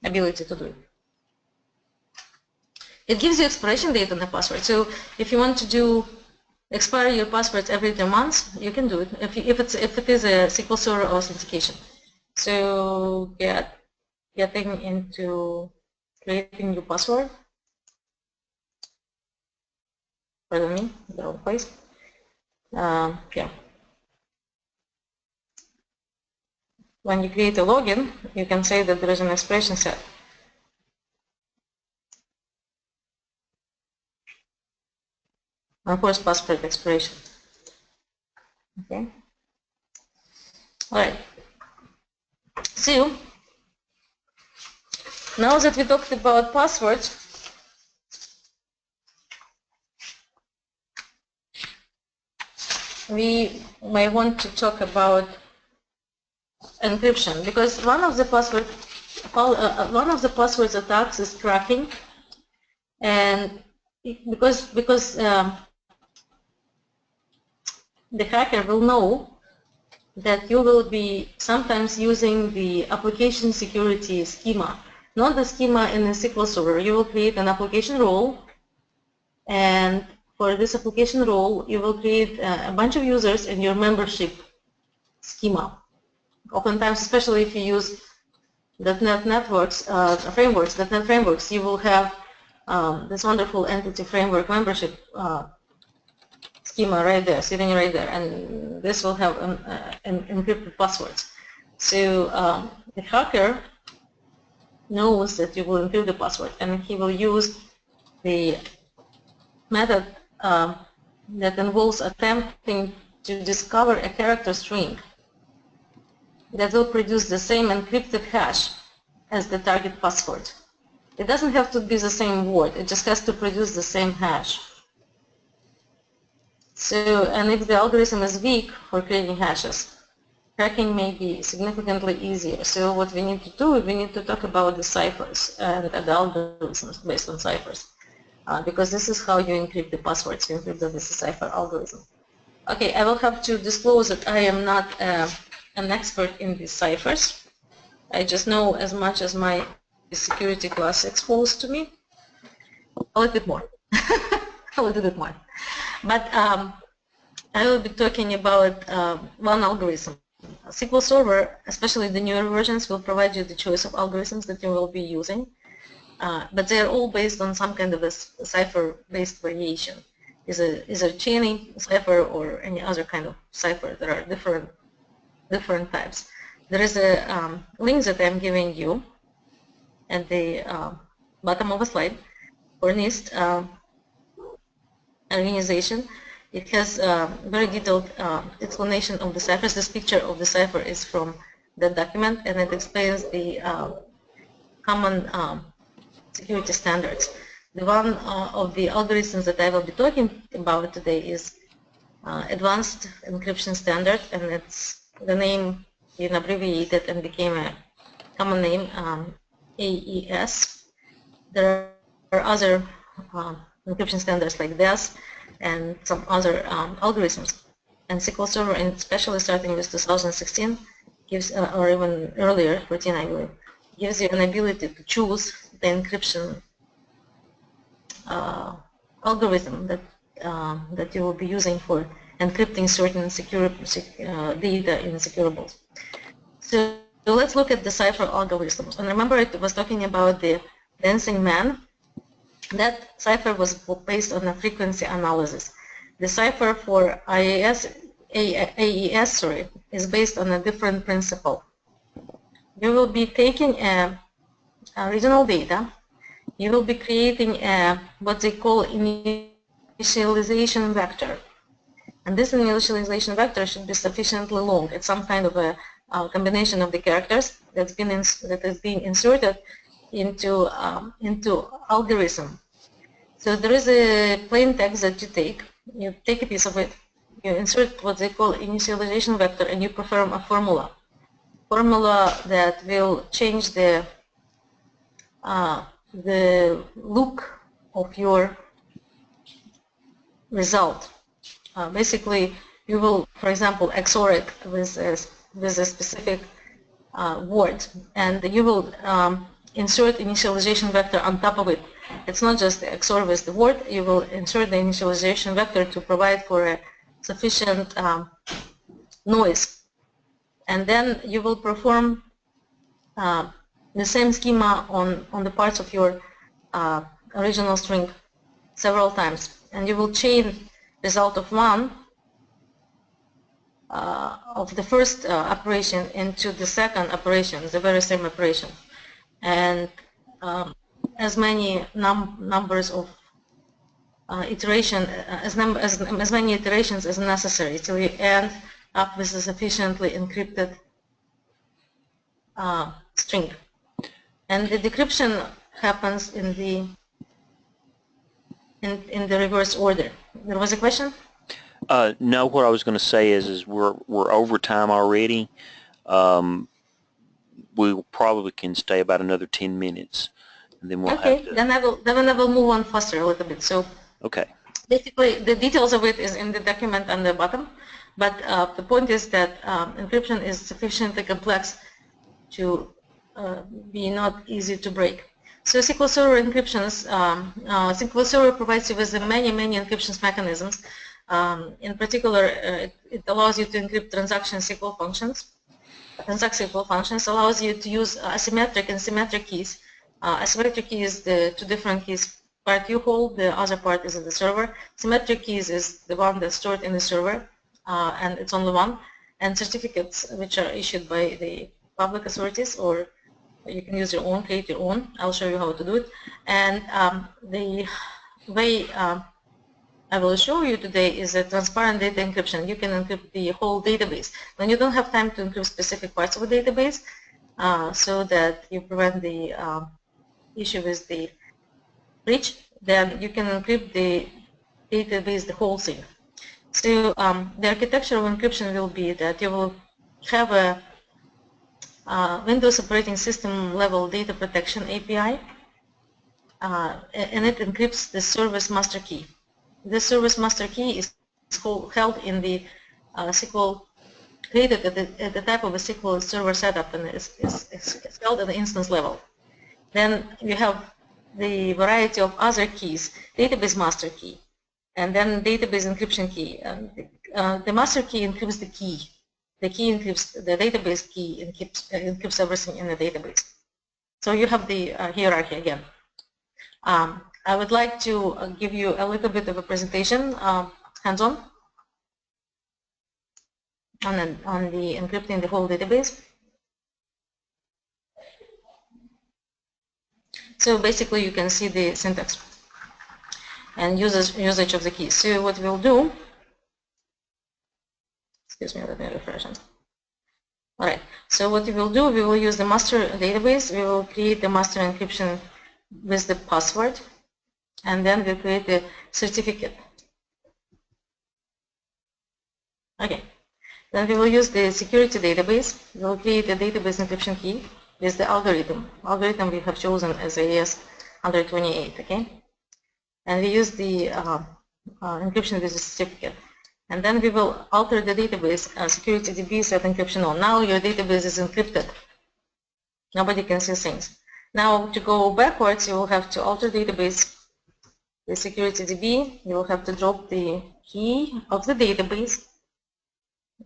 ability to do it. It gives you expiration date on the password. So if you want to expire your passwords every 3 months, you can do it if it is a SQL Server authentication. So getting into creating your password. Pardon me, the wrong place. Yeah. When you create a login, you can say that there is an expiration set. Of course, password expiration. Okay. All right. So now that we talked about passwords, we may want to talk about encryption, because one of the passwords attacks is cracking, and because the hacker will know that you will be sometimes using the application security schema, not the schema in the SQL Server. You will create an application role, and for this application role, you will create a bunch of users in your membership schema. Oftentimes, especially if you use .NET frameworks, you will have this wonderful entity framework membership schema right there, sitting right there, and this will have encrypted passwords. So the hacker knows that you will encrypt the password, and he will use the method that involves attempting to discover a character string that will produce the same encrypted hash as the target password. It doesn't have to be the same word, it just has to produce the same hash. So, and if the algorithm is weak for creating hashes, cracking may be significantly easier. So what we need to do, we need to talk about the ciphers and the algorithms based on ciphers. Because this is how you encrypt the passwords, you encrypt the cipher algorithm. Okay, I will have to disclose that I am not an expert in these ciphers. I just know as much as my security class exposed to me. A little bit more. A little bit more. But I will be talking about one algorithm. SQL Server, especially the newer versions, will provide you the choice of algorithms that you will be using. But they are all based on some kind of a cipher-based variation. Either chaining cipher or any other kind of cipher. There are different types. There is a link that I'm giving you at the bottom of the slide for NIST organization. It has a very detailed explanation of the ciphers. This picture of the cipher is from the document, and it explains the common security standards. The one of the algorithms that I will be talking about today is Advanced Encryption Standard, and it's the name been abbreviated and became a common name, AES. There are other encryption standards like this and some other algorithms. And SQL Server, and especially starting with 2016, gives, or even earlier, 14 I believe, gives you an ability to choose the encryption algorithm that you will be using for encrypting certain secure data in securables. So let's look at the cipher algorithms. And remember, it was talking about the dancing man. That cipher was based on a frequency analysis. The cipher for AES is based on a different principle. You will be taking original data. You will be creating what they call initialization vector. And this initialization vector should be sufficiently long. It's some kind of a combination of the characters that is being inserted into algorithm. So there is a plain text that you take a piece of it, you insert what they call initialization vector, and you perform a formula that will change the look of your result. Basically, you will, for example, XOR it with a specific word, and you will insert initialization vector on top of it. It's not just XOR with the word, you will insert the initialization vector to provide for a sufficient noise. And then you will perform the same schema on the parts of your original string several times. And you will chain result of one of the first operation into the second operation, the very same operation. And as many numbers of as many iterations as necessary till you end up with a sufficiently encrypted string. And the decryption happens in the reverse order. There was a question? No, what I was going to say is we're over time already. We probably can stay about another 10 minutes, and then we'll have to. Then I will move on faster a little bit. So okay. Basically, the details of it is in the document on the bottom, but the point is that encryption is sufficiently complex to be not easy to break. So SQL Server encryptions, SQL Server provides you with many encryption mechanisms. In particular, it allows you to encrypt transaction SQL functions. Transaction SQL functions allows you to use asymmetric and symmetric keys. Asymmetric key is the two different keys. Part you hold, the other part is in the server. Symmetric keys is the one that's stored in the server, and it's only one. And certificates, which are issued by the public authorities, or you can use your own, create your own. I'll show you how to do it. And the way I will show you today is a transparent data encryption. You can encrypt the whole database. When you don't have time to encrypt specific parts of a database, so that you prevent the issue with the breach, then you can encrypt the database, the whole thing. So the architecture of encryption will be that you will have a Windows operating system level data protection API, and it encrypts the service master key. The service master key is held in the SQL, created at the type of a SQL server setup, and is held at the instance level. Then you have the variety of other keys, database master key, and then database encryption key. The master key encrypts the key. The key encrypts the database key, encrypts everything in the database. So you have the hierarchy again. I would like to give you a little bit of a presentation, hands-on, on the encrypting the whole database. So basically you can see the syntax and usage of the keys. So what we'll do, excuse me, let me refresh it. All right, so what we will do, we will use the master database. We will create the master encryption with the password, and then we'll create the certificate. Okay, then we will use the security database. We will create a database encryption key with the algorithm. Algorithm we have chosen as AES-128, okay? And we use the encryption with the certificate. And then we will alter the database, security DB set encryption on. Now your database is encrypted. Nobody can see things. Now to go backwards, you will have to alter database with security DB. You will have to drop the key of the database.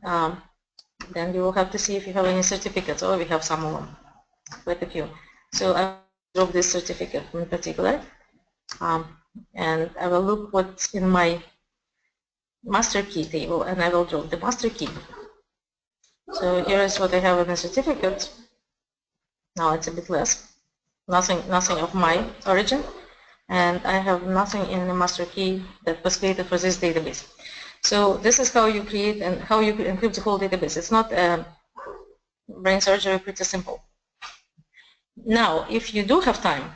Then you will have to see if you have any certificates. Oh, we have some of them, quite a few. So I will drop this certificate in particular. And I will look what's in my master key table, and I will drop the master key. So here is what I have in the certificate. Now it's a bit less. Nothing of my origin, and I have nothing in the master key that was created for this database. So this is how you create and how you encrypt the whole database. It's not brain surgery, pretty simple. Now, if you do have time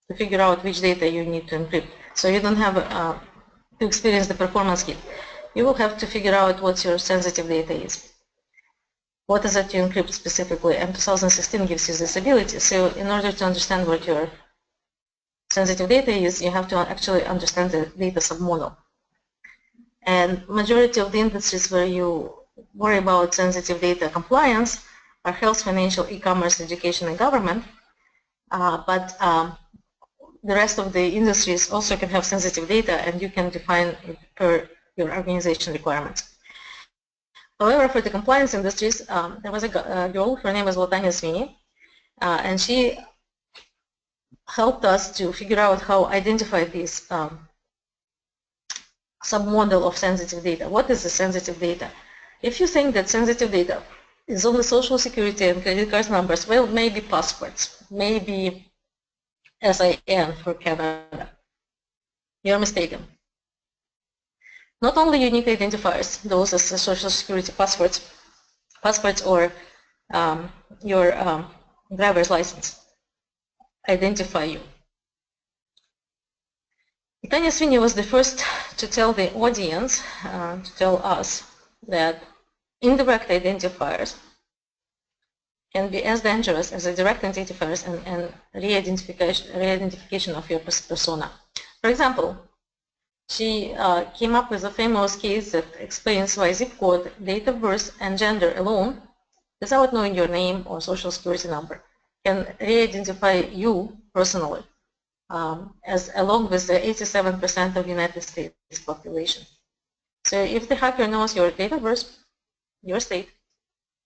to figure out which data you need to encrypt, so you don't have to experience the performance hit, you will have to figure out what your sensitive data is. What is it you encrypt specifically? And 2016 gives you this ability. So in order to understand what your sensitive data is, you have to actually understand the data submodel. And majority of the industries where you worry about sensitive data compliance are health, financial, e-commerce, education, and government. But the rest of the industries also can have sensitive data, and you can define it per your organization requirements. However, for the compliance industries, there was a girl, her name was Latanya Sweeney, and she helped us to figure out how to identify this submodel of sensitive data. What is the sensitive data? If you think that sensitive data is only social security and credit card numbers, well, maybe passports, maybe SIN for Canada, you're mistaken. Not only unique identifiers, those as social security passports or your driver's license identify you. Tanya Sweeney was the first to tell the audience, to tell us that indirect identifiers can be as dangerous as the direct identifiers and re-identification of your persona. For example, she came up with a famous case that explains why zip code, date of birth, and gender alone, without knowing your name or social security number, can re-identify you personally, as along with the 87% of United States population. So if the hacker knows your date of birth, your state,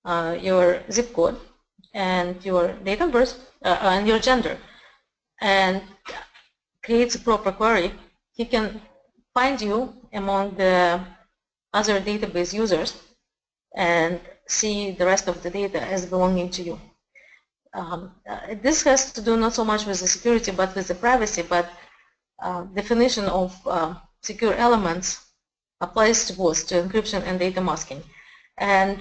your zip code, and your date of birth, and your gender, and creates a proper query, he can find you among the other database users and see the rest of the data as belonging to you. This has to do not so much with the security but with the privacy, but definition of secure elements applies to both, to encryption and data masking. And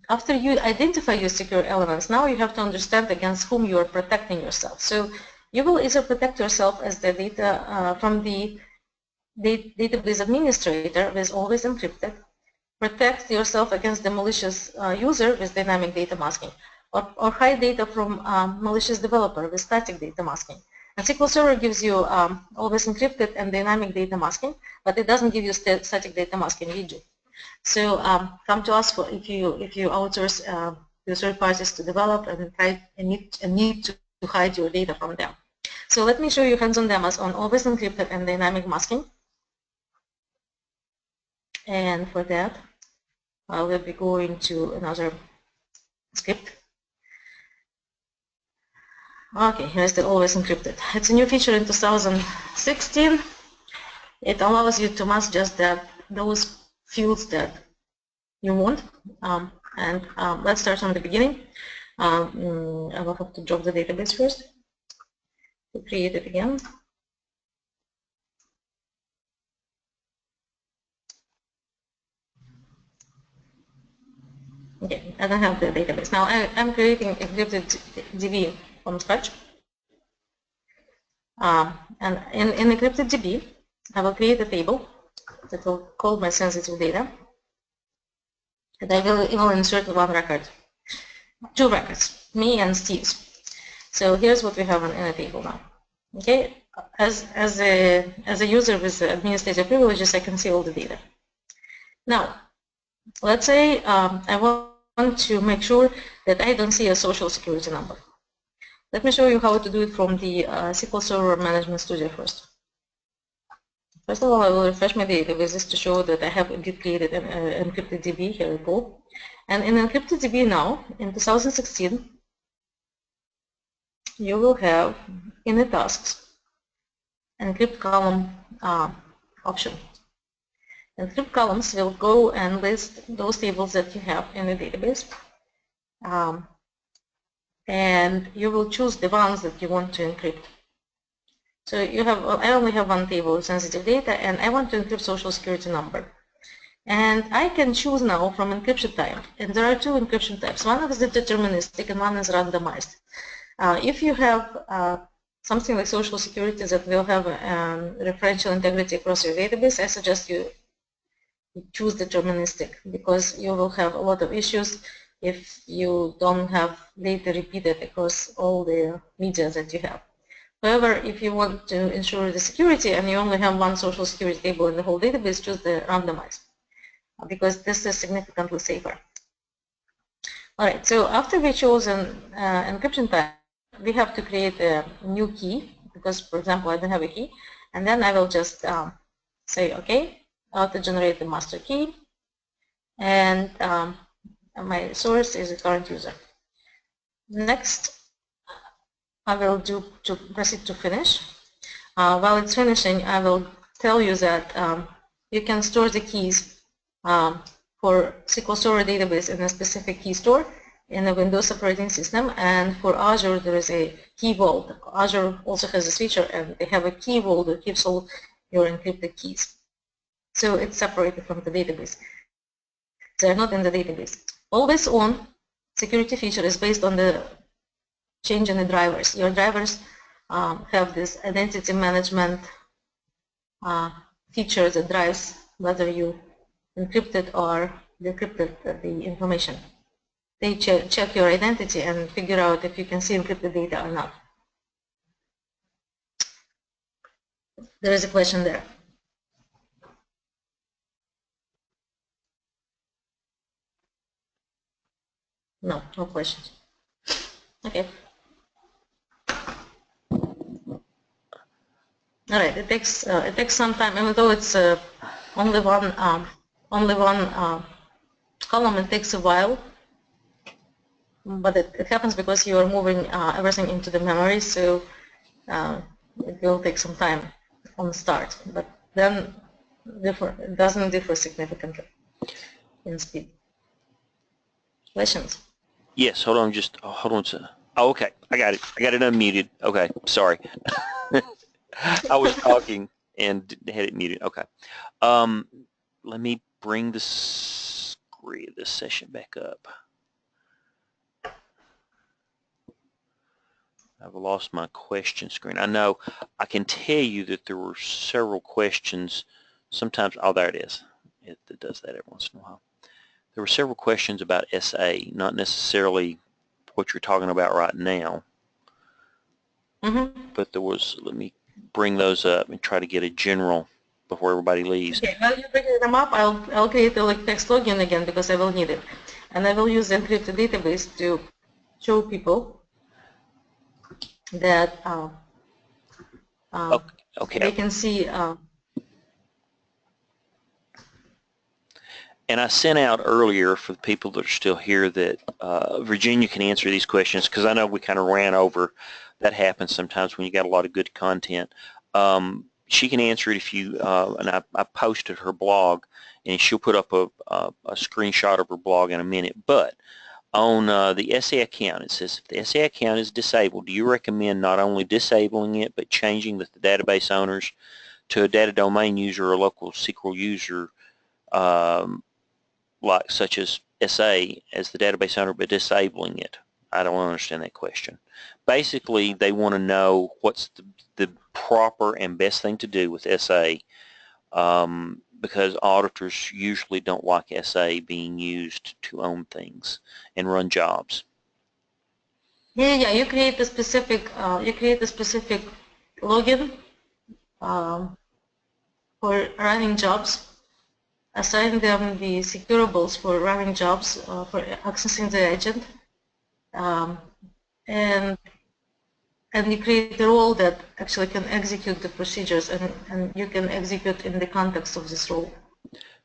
after you identify your secure elements, now you have to understand against whom you are protecting yourself. So you will either protect yourself as the data from the database administrator with always encrypted, protect yourself against the malicious user with dynamic data masking, or hide data from malicious developer with static data masking. And SQL Server gives you always encrypted and dynamic data masking, but it doesn't give you static data masking. We do. So come to us for if you outsource your third parties to develop and need to hide your data from them. So let me show you hands-on demos on always encrypted and dynamic masking. And for that, I will be going to another script. Okay, here's the always encrypted. It's a new feature in 2016. It allows you to mask just those fields that you want. Let's start from the beginning. I will have to drop the database first to create it again. Okay, I don't have the database. Now I'm creating encrypted DB from scratch. And in encrypted DB, I will create a table that will call my sensitive data. And I will insert one record, two records, me and Steve's. So here's what we have in a table now. Okay, as a user with administrative privileges, I can see all the data. Now, let's say I want to make sure that I don't see a social security number. Let me show you how to do it from the SQL Server Management Studio first. First of all, I will refresh my databases to show that I have indeed created an encrypted DB. Here we go. And in encrypted DB now, in 2016, you will have in the tasks encrypt column option. Encrypt columns will go and list those tables that you have in the database. And you will choose the ones that you want to encrypt. So you have, I only have one table, sensitive data, and I want to encrypt social security number. And I can choose now from encryption type. And there are two encryption types. One is the deterministic and one is randomized. If you have something like social security that will have referential integrity across your database, I suggest you choose deterministic because you will have a lot of issues if you don't have data repeated across all the media that you have. However, if you want to ensure the security and you only have one social security table in the whole database, choose the randomized because this is significantly safer. All right, so after we chose an encryption type, we have to create a new key because, for example, I don't have a key, and then I will just say, okay, auto-generate the master key, and my source is a current user. Next, I will proceed to finish. While it's finishing, I will tell you that you can store the keys for SQL Server database in a specific key store in a Windows operating system, and for Azure there is a key vault. Azure also has this feature, and they have a key vault that keeps all your encrypted keys. So it's separated from the database. They're not in the database. Always on security feature is based on the change in the drivers. Your drivers have this identity management feature that drives whether you encrypted or decrypted the information. They check your identity and figure out if you can see encrypted data or not. There is a question there. No questions. Okay. All right. It takes some time, even though it's only one column. It takes a while, but it happens because you are moving everything into the memory, so it will take some time on the start. But then it doesn't differ significantly in speed. Questions? Yes, hold on, hold on. Oh, okay, I got it. I got it unmuted. Okay, sorry. I was talking and had it muted. Okay. Let me bring the screen, this session back up. I've lost my question screen. I know I can tell you that there were several questions. Sometimes, oh, there it is. It does that every once in a while. There were several questions about SA, not necessarily what you're talking about right now. But there was, let me bring those up and try to get a general before everybody leaves. Okay, while you're bringing them up, I'll create a text login again because I will need it. And I will use the encrypted database to show people that okay. They can see. And I sent out earlier for the people that are still here that Virginia can answer these questions, because I know we kind of ran over. That happens sometimes when you got a lot of good content. She can answer it if you, and I posted her blog, and she'll put up a screenshot of her blog in a minute. But on the SA account, it says, if the SA account is disabled, do you recommend not only disabling it, but changing the database owners to a data domain user or local SQL user, like such as SA as the database owner, but disabling it? I don't understand that question. Basically, they want to know what's the proper and best thing to do with SA, because auditors usually don't like SA being used to own things and run jobs. Yeah, you create a specific login for running jobs. Assign them the securables for running jobs, for accessing the agent, and you create a role that actually can execute the procedures, and you can execute in the context of this role.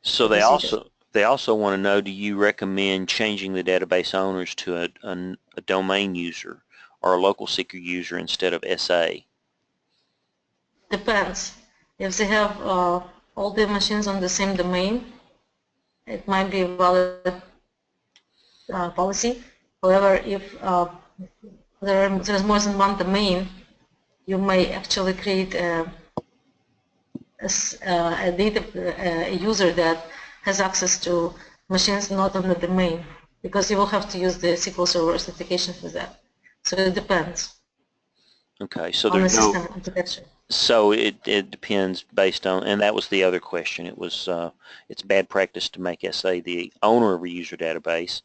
So they also want to know, do you recommend changing the database owners to a domain user or a local SQL user instead of SA? Depends. If they have all the machines on the same domain, it might be a valid policy. However, if there's more than one domain, you may actually create a user that has access to machines not on the domain, because you will have to use the SQL Server authentication for that. So it depends. Okay, so on there's the system architecture. So it depends based on, and that was the other question. It was it's bad practice to make SA the owner of a user database,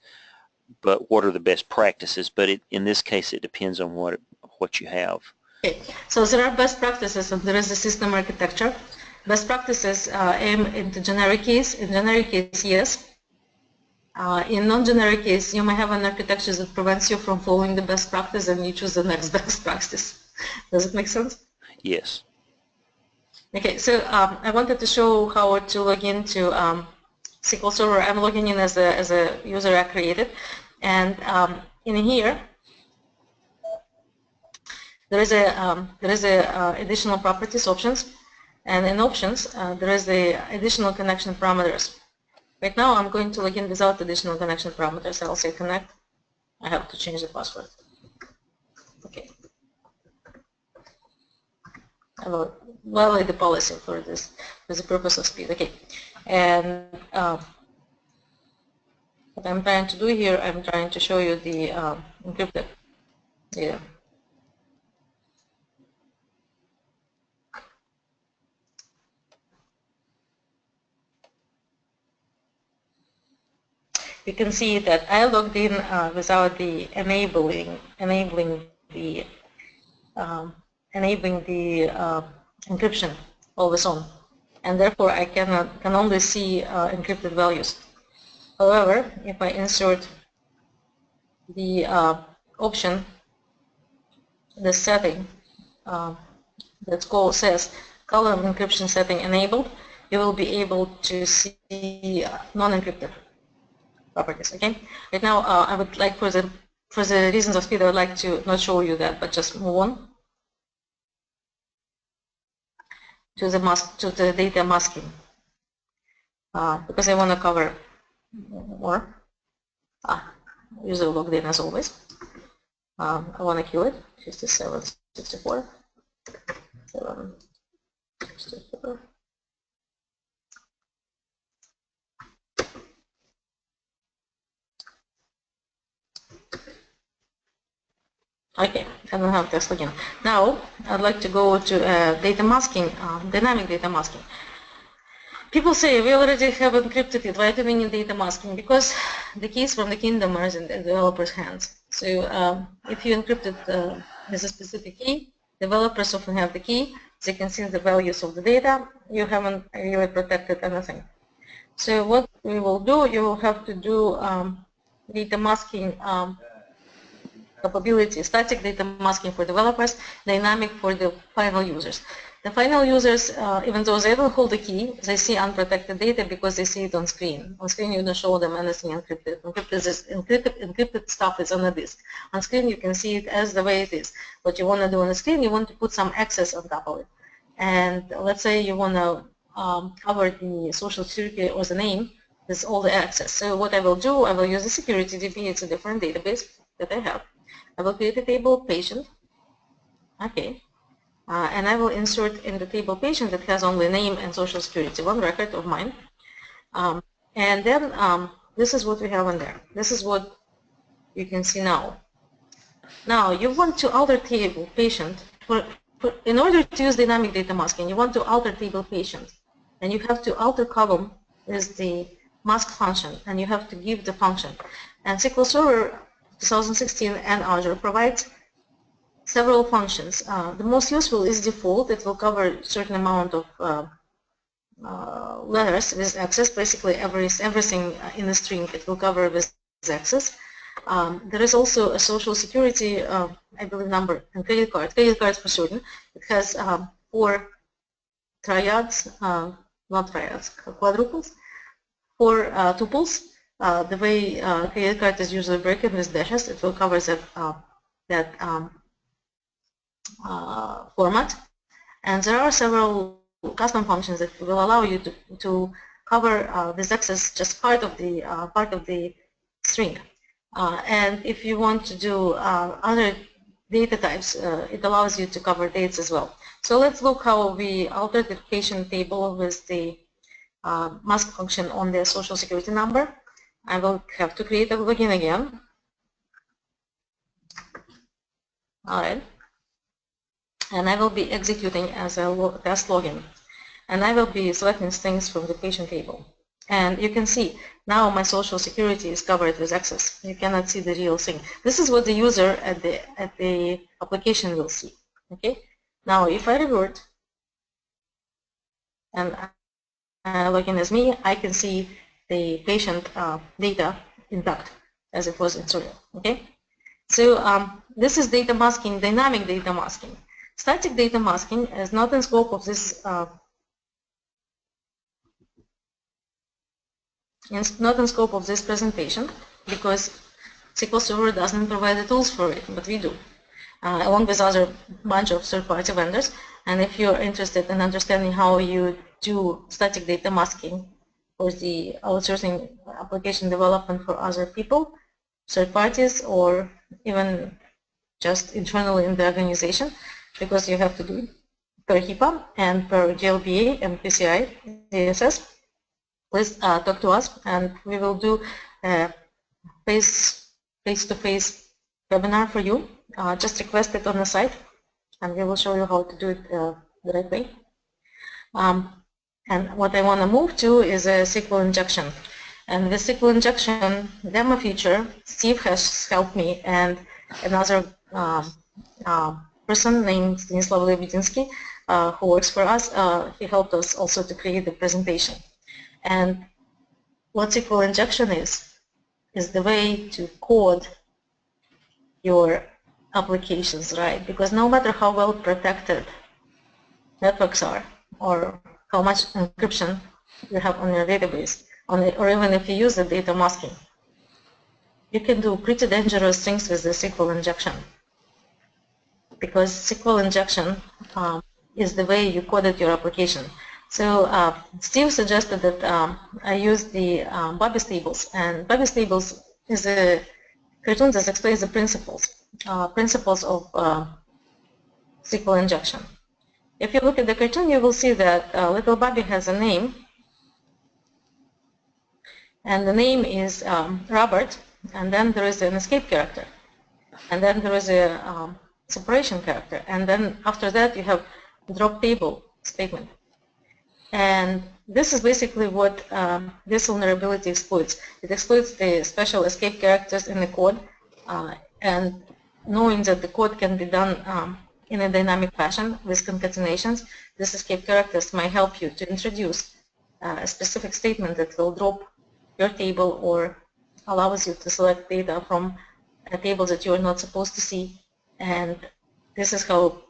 but what are the best practices? But in this case, it depends on what you have. Okay, so there are best practices, and there is a system architecture. Best practices aim into generic case. In generic case, yes. In non-generic case, you may have an architecture that prevents you from following the best practice, and you choose the next best practice. Does it make sense? Yes. Okay, so I wanted to show how to log into SQL Server. I'm logging in as a user I created, and in here there is a additional properties options, and in options there is the additional connection parameters. Right now I'm going to log in without additional connection parameters. I'll say connect. I have to change the password. Okay. I will violate the policy for this, for the purpose of speed. Okay, and what I'm trying to do here, I'm trying to show you the encrypted data. You can see that I logged in without the enabling the encryption always on, and therefore I can only see encrypted values. However, if I insert the option, the setting that says column encryption setting enabled, you will be able to see non-encrypted properties. Okay. Right now, I would like, for the reasons of speed, I would like to not show you that, but just move on to the data masking, because I want to cover more. User logged in as always. I want to kill it. 5764. Okay, I don't have this again. Now, I'd like to go to data masking, dynamic data masking. People say we already have encrypted it. Why do we need data masking? Because the keys from the kingdom are in the developer's hands. So if you encrypt it with a specific key, developers often have the key. They can see the values of the data. You haven't really protected anything. So what we will do, you will have to do data masking capability, static data masking for developers, dynamic for the final users. The final users, even though they don't hold the key, they see unprotected data because they see it on screen. On screen, you don't show them anything encrypted. Encrypted stuff is on the disk. On screen, you can see it as the way it is. What you want to do on the screen, you want to put some access on top of it. And let's say you want to cover the social security or the name with all the access. So what I will do, I will use the security DB. It's a different database that I have. I will create a table patient. Okay. And I will insert in the table patient that has only name and social security, one record of mine. And then this is what we have in there. This is what you can see now. Now you want to alter table patient. In order to use dynamic data masking, you want to alter table patient. And you have to alter column with the mask function, and you have to give the function. And SQL Server 2016 and Azure provides several functions. The most useful is default. It will cover a certain amount of letters with access. Basically, everything in the string it will cover with access. There is also a social security, I believe, number and credit card. Credit cards for certain. It has 4 triads, not triads, quadruples, 4 tuples. The way credit card is usually broken with dashes, it will cover that format. And there are several custom functions that will allow you to cover this access just part of the string. And if you want to do other data types, it allows you to cover dates as well. So let's look how we altered the patient table with the mask function on the social security number. I will have to create a login again. All right. And I will be executing as a test login. And I will be selecting things from the patient table. And you can see now my social security is covered with access. You cannot see the real thing. This is what the user at the application will see. Okay. Now if I revert and I log in as me, I can see the patient data intact as it was inserted. Okay. So this is data masking, dynamic data masking. Static data masking is not in scope of this presentation because SQL Server doesn't provide the tools for it, but we do, along with other bunch of third-party vendors. And if you're interested in understanding how you do static data masking for the outsourcing application development for other people, third parties, or even just internally in the organization, because you have to do it per HIPAA and per GLBA and PCI DSS, please talk to us, and we will do a face-to-face webinar for you. Just request it on the site, and we will show you how to do it the right way. And what I want to move to is a SQL injection. And the SQL injection demo feature, Steve has helped me, and another person named Stanislav Lebidinsky, who works for us, he helped us also to create the presentation. And what SQL injection is the way to code your applications, right? Because no matter how well protected networks are, or how much encryption you have on your database, or even if you use the data masking, you can do pretty dangerous things with the SQL injection. Because SQL injection is the way you coded your application. So Steve suggested that I use the Bobby's tables, and Bobby's tables is a cartoon that explains the principles of SQL injection. If you look at the cartoon, you will see that little Bobby has a name, and the name is Robert, and then there is an escape character, and then there is a separation character, and then after that you have drop table statement. And this is basically what this vulnerability exploits. It exploits the special escape characters in the code, and knowing that the code can be done in a dynamic fashion with concatenations, these escape characters might help you to introduce a specific statement that will drop your table or allows you to select data from a table that you are not supposed to see. And this is how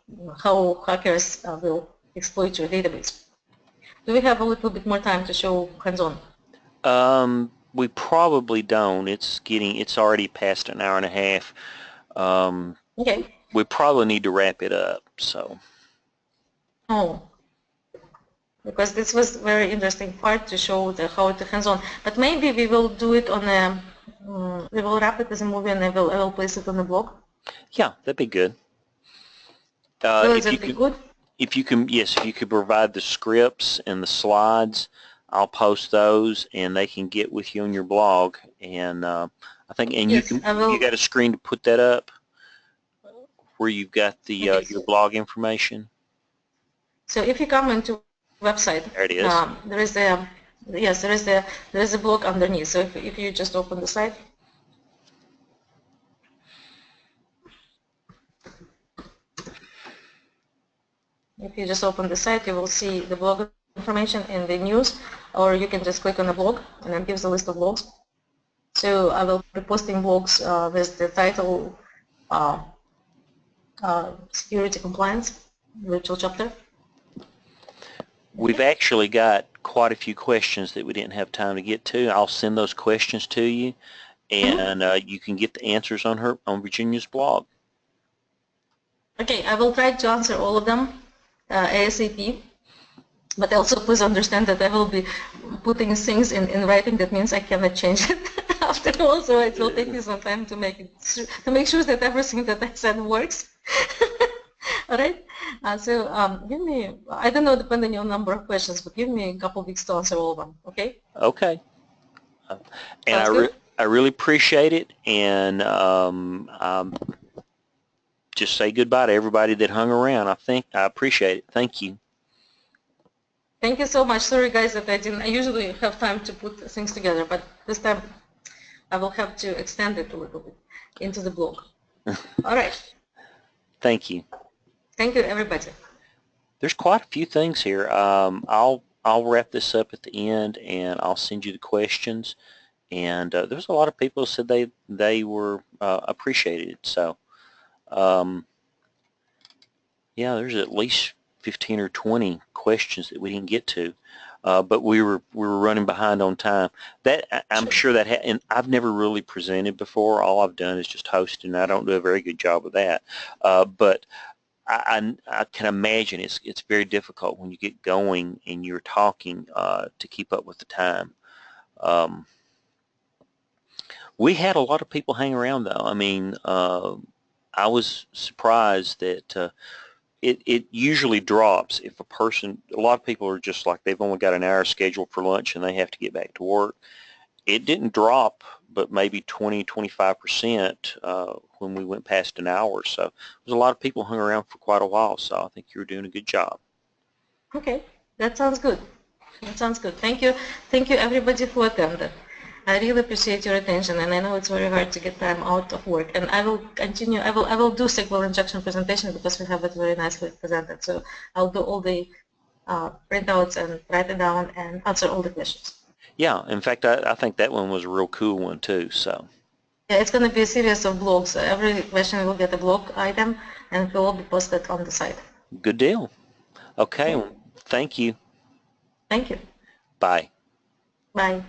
hackers will exploit your database. Do we have a little bit more time to show hands-on? We probably don't. It's already past an hour and a half. Okay. We probably need to wrap it up, so. Oh, because this was very interesting part to show how to hands-on. But maybe we will do it on a, we will wrap it as a movie and I will place it on the blog. Yeah, that'd be good. Will that be good? If you could provide the scripts and the slides, I'll post those and they can get with you on your blog. And I think, and yes, you got a screen to put that up where you've got the your blog information. So if you come into website, there it is. There is a there is a blog underneath. So if you just open the site. If you just open the site, you will see the blog information in the news, or you can just click on the blog, and it gives a list of blogs. So I will be posting blogs with the title Security Compliance, Virtual Chapter. We've actually got quite a few questions that we didn't have time to get to. I'll send those questions to you, and you can get the answers on Virginia's blog. Okay, I will try to answer all of them ASAP, but also please understand that I will be putting things in writing. That means I cannot change it after all, so it will take me some time to make sure that everything that I said works. All right. So give me, I don't know, depending on number of questions, but give me a couple of weeks to answer all of them. Okay. Okay. And I really appreciate it, and just say goodbye to everybody that hung around. I appreciate it. Thank you. Thank you so much. Sorry guys that I usually have time to put things together, but this time I will have to extend it a little bit into the blog. All right. Thank you. Thank you, everybody. There's quite a few things here. I'll wrap this up at the end, and I'll send you the questions. And there's a lot of people who said they were appreciated. So yeah, there's at least 15 or 20 questions that we didn't get to, but we were running behind on time. I'm sure that and I've never really presented before. All I've done is just host, and I don't do a very good job of that. But I can imagine it's very difficult when you get going and you're talking to keep up with the time. We had a lot of people hang around though. I mean, I was surprised that it usually drops if a lot of people are just like they've only got an hour scheduled for lunch and they have to get back to work. It didn't drop, but maybe 20-25% when we went past an hour. So there's a lot of people hung around for quite a while, so I think you were doing a good job. Okay, that sounds good. That sounds good. Thank you everybody who attended. I really appreciate your attention, and I know it's very hard to get time out of work. And I will continue. I will do SQL injection presentation because we have it very nicely presented. So I'll do all the printouts and write it down and answer all the questions. Yeah, in fact, I think that one was a real cool one too. So yeah, it's going to be a series of blogs. Every question will get a blog item, and it will all be posted on the site. Good deal. Okay, well, thank you. Thank you. Bye. Bye.